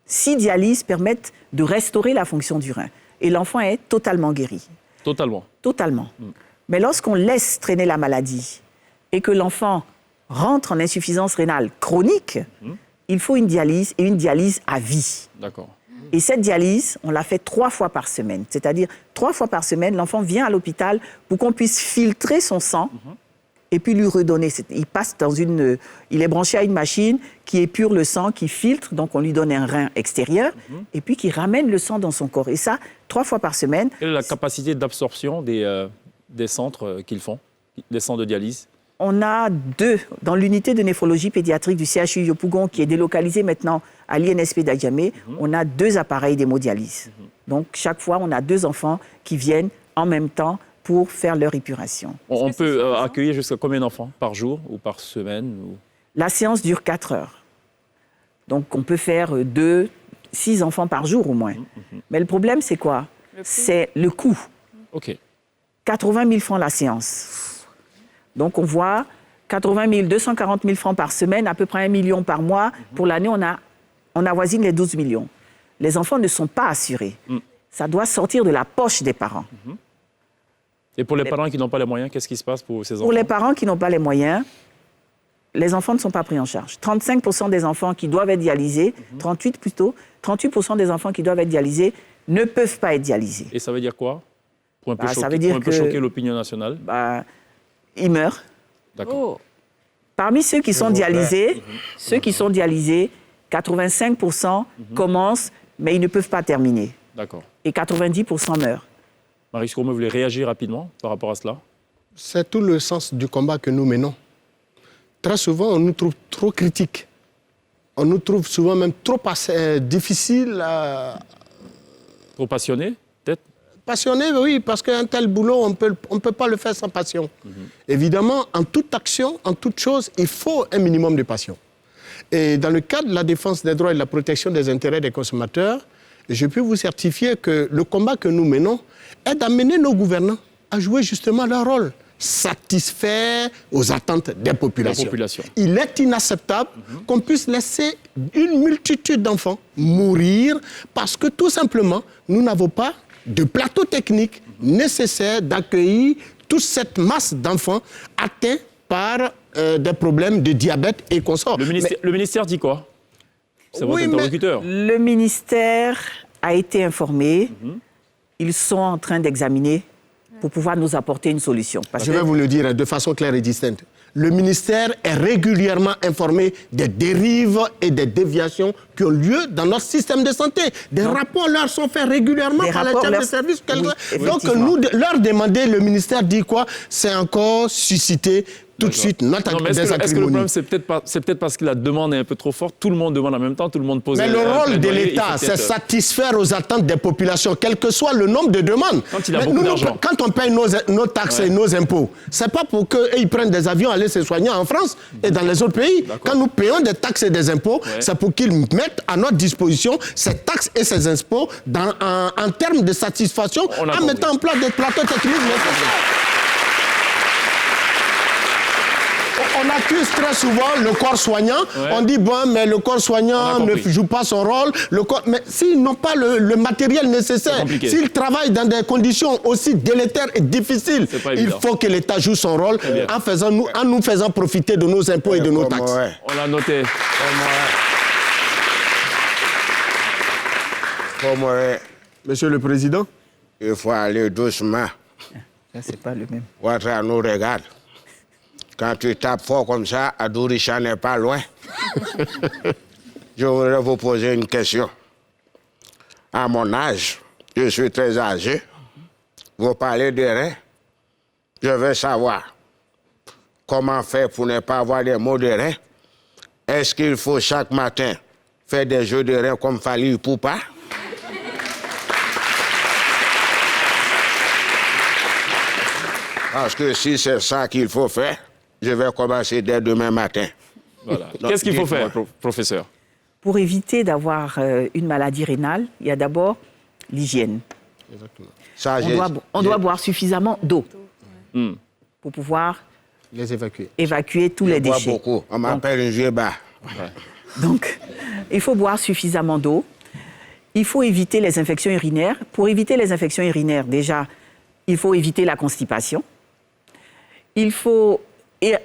6 dialyses permettent de restaurer la fonction du rein. Et l'enfant est totalement guéri. Totalement? Totalement. Mais lorsqu'on laisse traîner la maladie et que l'enfant rentre en insuffisance rénale chronique, il faut une dialyse et une dialyse à vie. D'accord. Et cette dialyse, on la fait 3 fois par semaine. C'est-à-dire 3 fois par semaine, l'enfant vient à l'hôpital pour qu'on puisse filtrer son sang et puis lui redonner. Il est branché à une machine qui épure le sang, qui filtre, donc on lui donne un rein extérieur et puis qui ramène le sang dans son corps. Et ça, 3 fois par semaine. Quelle est la capacité d'absorption des centres qu'ils font, des centres de dialyse? On a 2 dans l'unité de néphrologie pédiatrique du CHU Yopougon qui est délocalisée maintenant à l'INSP d'Adjamé. On a 2 appareils d'hémodialyse. Donc chaque fois, on a 2 enfants qui viennent en même temps pour faire leur épuration. On peut accueillir jusqu'à combien d'enfants par jour ou par semaine La séance dure 4 heures. Donc on peut faire 6 enfants par jour au moins. Mais le problème, c'est quoi? C'est le coût. OK. 80 000 francs la séance. Donc on voit 80 000, 240 000 francs par semaine, à peu près 1 million par mois. Pour l'année, on avoisine les 12 millions. Les enfants ne sont pas assurés. Ça doit sortir de la poche des parents. Et pour les parents qui n'ont pas les moyens, qu'est-ce qui se passe pour ces enfants? Pour les parents qui n'ont pas les moyens, les enfants ne sont pas pris en charge. 35% des enfants qui doivent être dialysés, 38% des enfants qui doivent être dialysés ne peuvent pas être dialysés. Et ça veut dire quoi? Pour un peu Ça veut dire choquer l'opinion nationale? Ils meurent. D'accord. Parmi ceux qui sont dialysés, 85% commencent, mais ils ne peuvent pas terminer. D'accord. Et 90% meurent. Marie Schrome, vous voulez réagir rapidement par rapport à cela? C'est tout le sens du combat que nous menons. Très souvent, on nous trouve trop critiques. On nous trouve souvent même trop difficiles à... Trop passionné, peut-être? Passionné, oui, parce qu'un tel boulot, on ne peut pas le faire sans passion. Évidemment, en toute action, en toute chose, il faut un minimum de passion. Et dans le cadre de la défense des droits et de la protection des intérêts des consommateurs, je peux vous certifier que le combat que nous menons est d'amener nos gouvernants à jouer justement leur rôle, satisfaire aux attentes des populations. Il est inacceptable qu'on puisse laisser une multitude d'enfants mourir parce que tout simplement, nous n'avons pas de plateau technique nécessaire d'accueillir toute cette masse d'enfants atteints par des problèmes de diabète et consorts. Le ministère dit quoi? C'est votre interlocuteur. Le ministère a été informé. Ils sont en train d'examiner pour pouvoir nous apporter une solution. Je vais vous le dire de façon claire et distincte. Le ministère est régulièrement informé des dérives et des déviations qui ont lieu dans notre système de santé. Des rapports leur sont faits régulièrement par les chefs de service. Donc, nous leur demander, le ministère dit quoi? C'est encore susciter tout de suite notre Est-ce que le problème, c'est peut-être parce que la demande est un peu trop forte? Tout le monde demande en même temps, tout le monde pose... Mais le rôle de l'État, c'est satisfaire aux attentes des populations, quel que soit le nombre de demandes. Quand il a beaucoup d'argent. Quand on paye nos taxes et nos impôts, c'est pas pour qu'ils prennent des avions aller se soigner en France et dans les autres pays. Quand nous payons des taxes et des impôts, c'est pour qu'ils mettent à notre disposition ces taxes et ces impôts en termes de satisfaction en mettant en place des plateaux techniques nécessaires. On accuse très souvent le corps soignant. On dit, bon, mais le corps soignant ne joue pas son rôle. Mais s'ils n'ont pas le matériel nécessaire, s'ils travaillent dans des conditions aussi délétères et difficiles, il faut que l'État joue son rôle en nous faisant profiter de nos impôts et de nos taxes. On l'a noté. Monsieur le Président, il faut aller doucement. Ça, c'est pas le même. Ouattara nous regarde. Quand tu tapes fort comme ça, Adouricha n'est pas loin. Je voudrais vous poser une question. À mon âge, je suis très âgé. Vous parlez de reins. Je veux savoir comment faire pour ne pas avoir des maux de reins. Est-ce qu'il faut chaque matin faire des jeux de reins comme Fali Poupa? Parce que si c'est ça qu'il faut faire, je vais commencer dès demain matin. Voilà. Qu'est-ce qu'il faut faire, professeur? Pour éviter d'avoir une maladie rénale, il y a d'abord l'hygiène. On doit boire suffisamment d'eau pour pouvoir évacuer tous les déchets. Je bois beaucoup. On m'appelle un vieux bas. Donc, il faut boire suffisamment d'eau. Il faut éviter les infections urinaires. Pour éviter les infections urinaires, déjà, il faut éviter la constipation. Il faut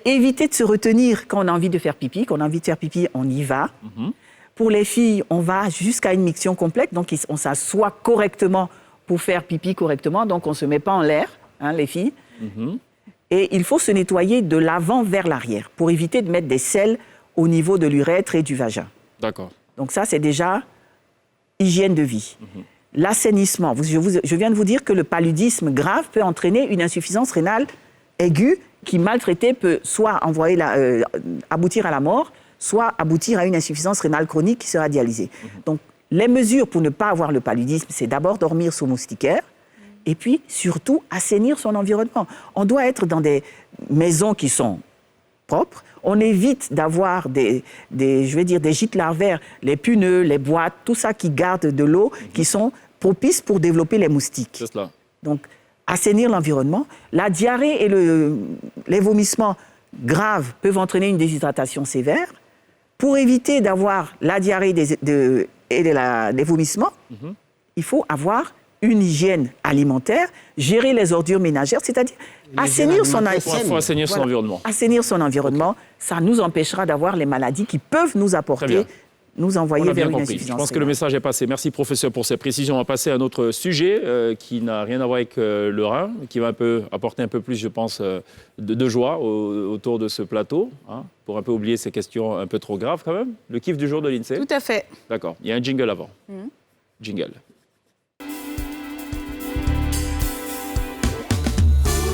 éviter de se retenir quand on a envie de faire pipi. Quand on a envie de faire pipi, on y va. Pour les filles, on va jusqu'à une miction complète. Donc, on s'assoit correctement pour faire pipi correctement. Donc, on ne se met pas en l'air, les filles. Et il faut se nettoyer de l'avant vers l'arrière pour éviter de mettre des sels au niveau de l'urètre et du vagin. D'accord. Donc, ça, c'est déjà hygiène de vie. L'assainissement. Je viens de vous dire que le paludisme grave peut entraîner une insuffisance rénale aiguë qui, maltraitée, peut soit aboutir à la mort, soit aboutir à une insuffisance rénale chronique qui sera dialysée. Donc, les mesures pour ne pas avoir le paludisme, c'est d'abord dormir sous moustiquaire et puis, surtout, assainir son environnement. On doit être dans des maisons qui sont propres. On évite d'avoir des gîtes larvaires, les puneux, les boîtes, tout ça qui garde de l'eau, qui sont propices pour développer les moustiques. C'est cela. Donc, assainir l'environnement. La diarrhée et les vomissements graves peuvent entraîner une déshydratation sévère. Pour éviter d'avoir la diarrhée et les vomissements, il faut avoir une hygiène alimentaire, gérer les ordures ménagères, c'est-à-dire assainir son environnement. Assainir son environnement, ça nous empêchera d'avoir les maladies qui peuvent nous apporter nous envoyer On a bien vers une compris. Je insuffisance pense que le message est passé. Merci, professeur, pour ces précisions. On va passer à un autre sujet qui n'a rien à voir avec le Rhin, qui va apporter un peu plus, je pense, de joie autour de ce plateau, hein, pour un peu oublier ces questions un peu trop graves quand même. Le kiff du jour de l'INSEE. Tout à fait. D'accord. Il y a un jingle avant. Jingle.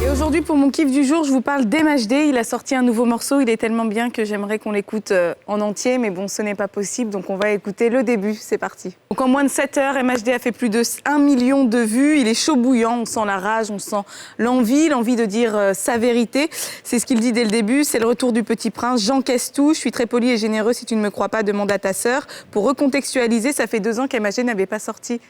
Et aujourd'hui, pour mon kiff du jour, je vous parle d'MHD. Il a sorti un nouveau morceau. Il est tellement bien que j'aimerais qu'on l'écoute en entier. Mais bon, ce n'est pas possible. Donc, on va écouter le début. C'est parti. Donc, en moins de 7 heures, MHD a fait plus de 1 million de vues. Il est chaud bouillant. On sent la rage, on sent l'envie de dire sa vérité. C'est ce qu'il dit dès le début. C'est le retour du petit prince. J'encaisse tout. Je suis très poli et généreux. Si tu ne me crois pas, demande à ta sœur. Pour recontextualiser, ça fait 2 ans qu'MHD n'avait pas sorti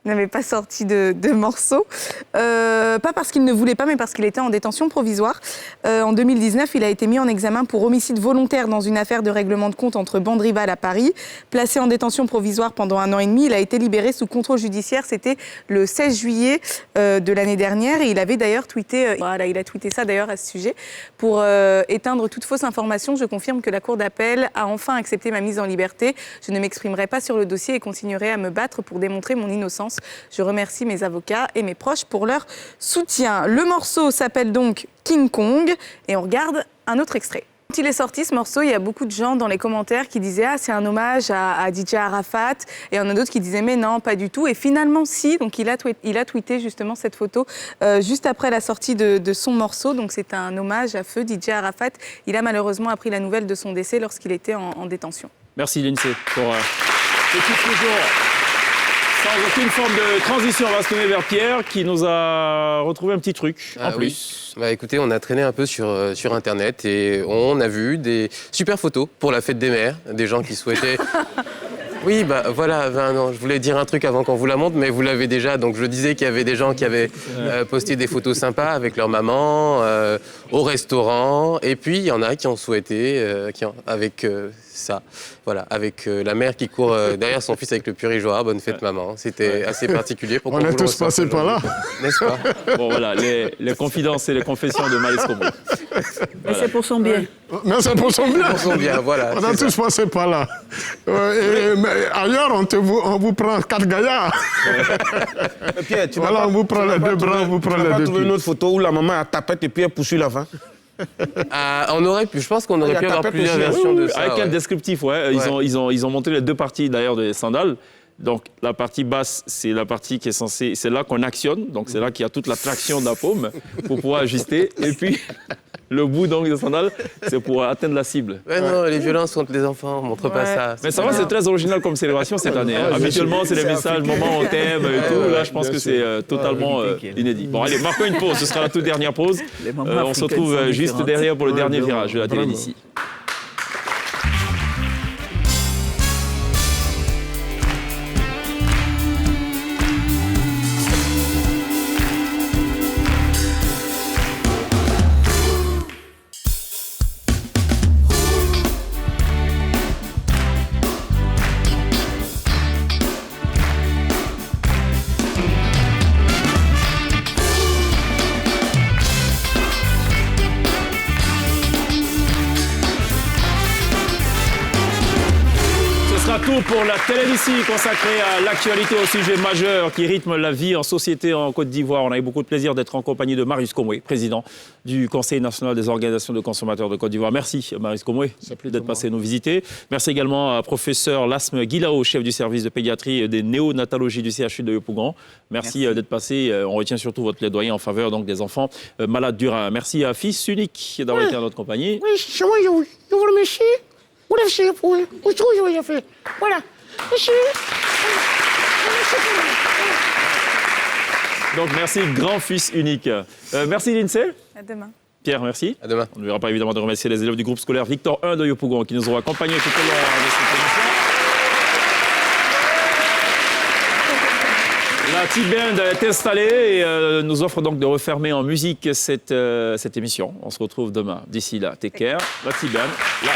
de morceaux. Pas parce qu'il ne voulait pas, mais parce qu'il était en détention provisoire. En 2019, il a été mis en examen pour homicide volontaire dans une affaire de règlement de compte entre bandes rivales à Paris. Placé en détention provisoire pendant 1 an et demi, il a été libéré sous contrôle judiciaire. C'était le 16 juillet de l'année dernière. Et il avait d'ailleurs tweeté, il a tweeté ça d'ailleurs à ce sujet. Pour éteindre toute fausse information, je confirme que la Cour d'appel a enfin accepté ma mise en liberté. Je ne m'exprimerai pas sur le dossier et continuerai à me battre pour démontrer mon innocence. Je remercie mes avocats et mes proches pour leur soutien. Le morceau s'appelle donc King Kong et on regarde un autre extrait. Quand il est sorti, ce morceau, il y a beaucoup de gens dans les commentaires qui disaient « Ah, c'est un hommage à DJ Arafat » et il y en a d'autres qui disaient « Mais non, pas du tout ». Et finalement, si. Donc, il a tweeté justement cette photo juste après la sortie de son morceau. Donc, c'est un hommage à feu DJ Arafat. Il a malheureusement appris la nouvelle de son décès lorsqu'il était en détention. Merci, l'INSEE, pour ce petit toujours. Sans aucune forme de transition, on va se tourner vers Pierre qui nous a retrouvé un petit truc en plus. Bah, écoutez, on a traîné un peu sur Internet et on a vu des super photos pour la fête des mères, des gens qui souhaitaient... Oui, bah voilà, non, je voulais dire un truc avant qu'on vous la montre, mais vous l'avez déjà. Donc je disais qu'il y avait des gens qui avaient posté des photos sympas avec leur maman, au restaurant. Et puis il y en a qui ont souhaité, avec ça, voilà, avec la mère qui court derrière son fils avec le purigeoir. Bonne fête maman. C'était assez particulier. Pour on est tous passés par là. N'est-ce pas? Bon voilà, les confidences et les confessions de Maëlys Kombo. Mais c'est pour son bien. Mais c'est pour son bien. Pour son bien, voilà. On a tous passé par là. Mais ailleurs, on vous prend 4 gaillards. Pierre, tu voilà, on vous prend les 2 bras, on vous prend les 2 pieds. Tu vas trouver une autre photo où la maman a tapette et puis elle poursuit l'enfant. On aurait pu, je pense qu'on aurait pu avoir plusieurs versions de ça. Avec un descriptif, ouais. Ils ont montré les 2 parties d'ailleurs des sandales. Donc la partie basse, c'est la partie qui est censée, c'est là qu'on actionne, donc c'est là qu'il y a toute la traction de la paume pour pouvoir ajuster. Et puis le bout donc des sandales, c'est pour atteindre la cible. Ouais, non, les violences contre les enfants, on montre pas ça. Mais ça va, c'est très original comme célébration cette année. Hein. Habituellement, c'est les messages, moment, on t'aime et tout. Là, je pense que c'est totalement inédit. Bon, allez, marquons une pause. Ce sera la toute dernière pause. On se retrouve juste derrière pour le dernier virage de la télé d'ici. Tout pour la télé d'ici, consacrée à l'actualité, au sujet majeur qui rythme la vie en société en Côte d'Ivoire. On a eu beaucoup de plaisir d'être en compagnie de Marius Komoué, président du Conseil national des organisations de consommateurs de Côte d'Ivoire. Merci Marius Komoué d'être passé nous visiter. Merci également à professeur Lasme Guilao, chef du service de pédiatrie et des néonatologies du CHU de Yopougon. Merci d'être passé. On retient surtout votre plaidoyer en faveur donc, des enfants malades du rein. Merci à Fils Unique d'avoir été à notre compagnie. Oui, je vous remercie. Voilà. Donc merci, grand fils unique. Merci l'INSEE. À demain. Pierre, merci. À demain. On n'oubliera pas évidemment de remercier les élèves du groupe scolaire Victor 1 de Yopougon qui nous ont accompagnés tout au long de cette émission. La T-Band est installée et nous offre donc de refermer en musique cette émission. On se retrouve demain. D'ici là, take care. La T-Band, live.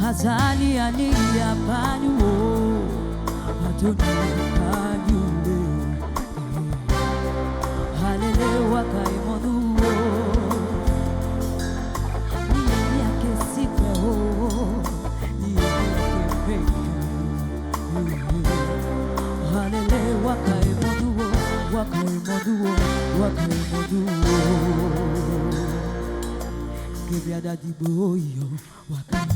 Hazali ania banyu atoni kanyule haleluya kaimonu ni yake sipe ni yake haleluya kaimonu wakaimonu kebiada diboyo wakaimonu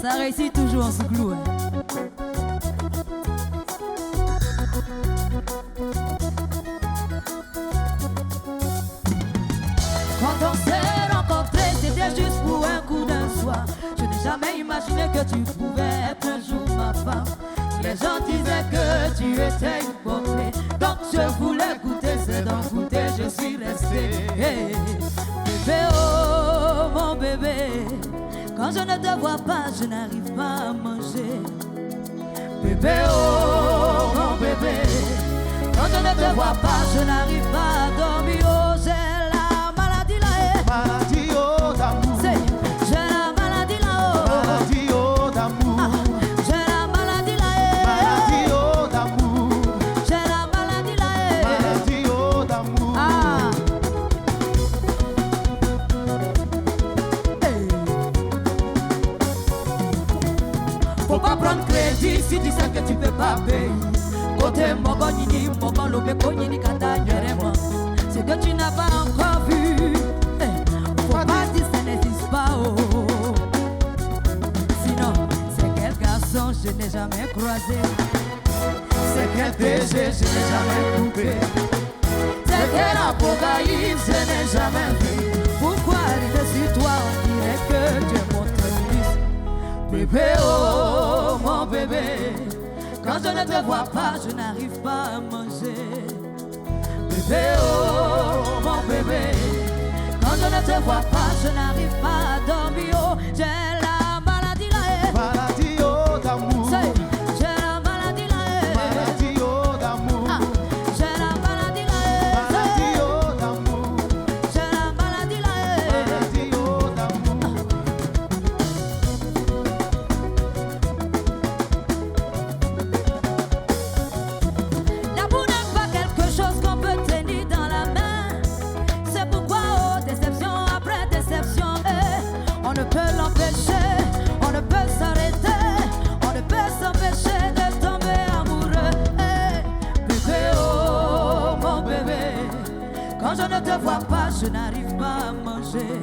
Ça réussit toujours en Souglou. Quand on s'est rencontrés, c'était juste pour un coup d'un soir. Je n'ai jamais imaginé que tu pouvais être un jour ma femme. Les gens disaient que tu étais une beauté, donc je voulais goûter, c'est d'en goûter, je suis resté. Hey, bébé, oh mon bébé, quand je ne te vois pas, je n'arrive pas à manger. Bébé, oh mon bébé, quand je ne te vois pas, je n'arrive pas à dormir. Oh, j'ai la maladie là, maladie oh d'amour. J'ai la maladie là, oh. Maladie oh d'amour. J'ai la maladie là, maladie oh d'amour. Côté Mogo Nini, Mogo Lobeko Nini Kata Nyerema. C'est que tu n'as pas encore vu. Faut pas dire ça n'existe pas. Oh. Sinon, c'est quel garçon je n'ai jamais croisé. C'est quel DG je n'ai jamais coupé. C'est quel apocalypse je n'ai jamais vu. Pourquoi arriver sur toi on dirait que tu es mon triste. Bébé, oh mon bébé. Quand je ne te vois pas, je n'arrive pas à manger. Bébé, oh mon bébé. Quand je ne te vois pas, je n'arrive pas à dormir. Oh, j'ai la maladie là. Maladie oh d'amour. J'ai la maladie là. Maladie oh d'amour. J'ai la maladie là. Maladie oh d'amour. J'ai la maladie là. Maladie oh d'amour. L'amour n'est pas quelque chose qu'on peut tenir dans la main. C'est pourquoi, oh, déception après déception, on ne peut l'empêcher, on ne peut s'arrêter, on ne peut s'empêcher de tomber amoureux. Bébé, oh, mon bébé, quand je ne te vois pas, je n'arrive pas à manger.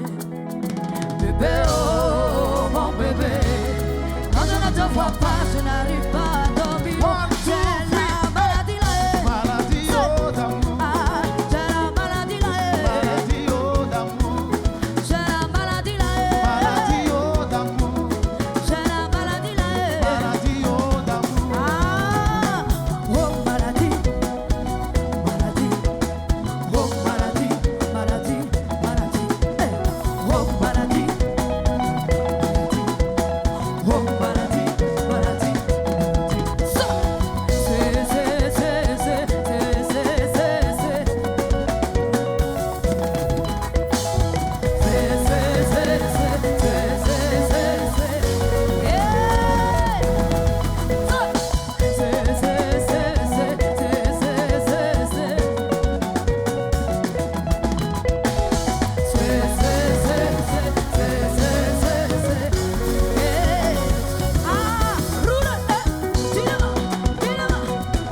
Bébé, oh, mon bébé, quand je ne te vois pas, je n'arrive pas à dormir. J'ai la maladie là. Maladie oh d'amour. J'ai la maladie là. Maladie oh d'amour. J'ai la maladie là. Maladie oh d'amour. J'ai la maladie là. Maladie oh d'amour. Oh maladie. Maladie. Oh maladie. Maladie. Maladie. Oh maladie. Oh maladie. Maladie.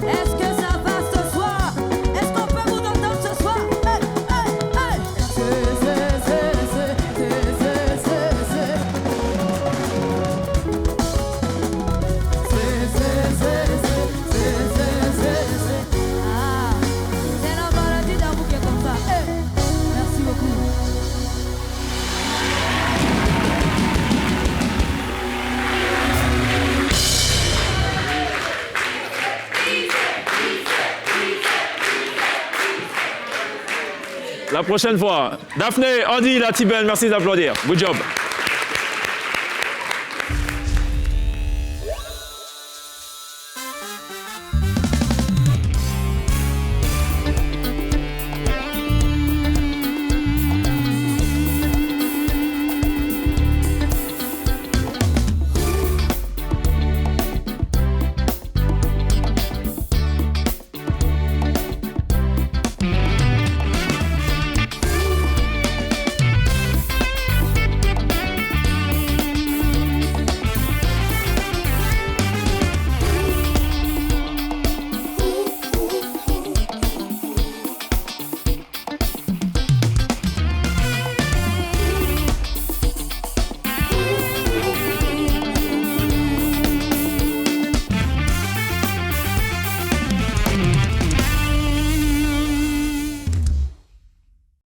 Est-ce que ça va ce soir? Est-ce qu'on peut vous entendre ce soir? C'est la maladie d'amour qui est comme ça. Merci beaucoup. La prochaine fois. Daphné, Andy, Latibel, merci d'applaudir. Good job.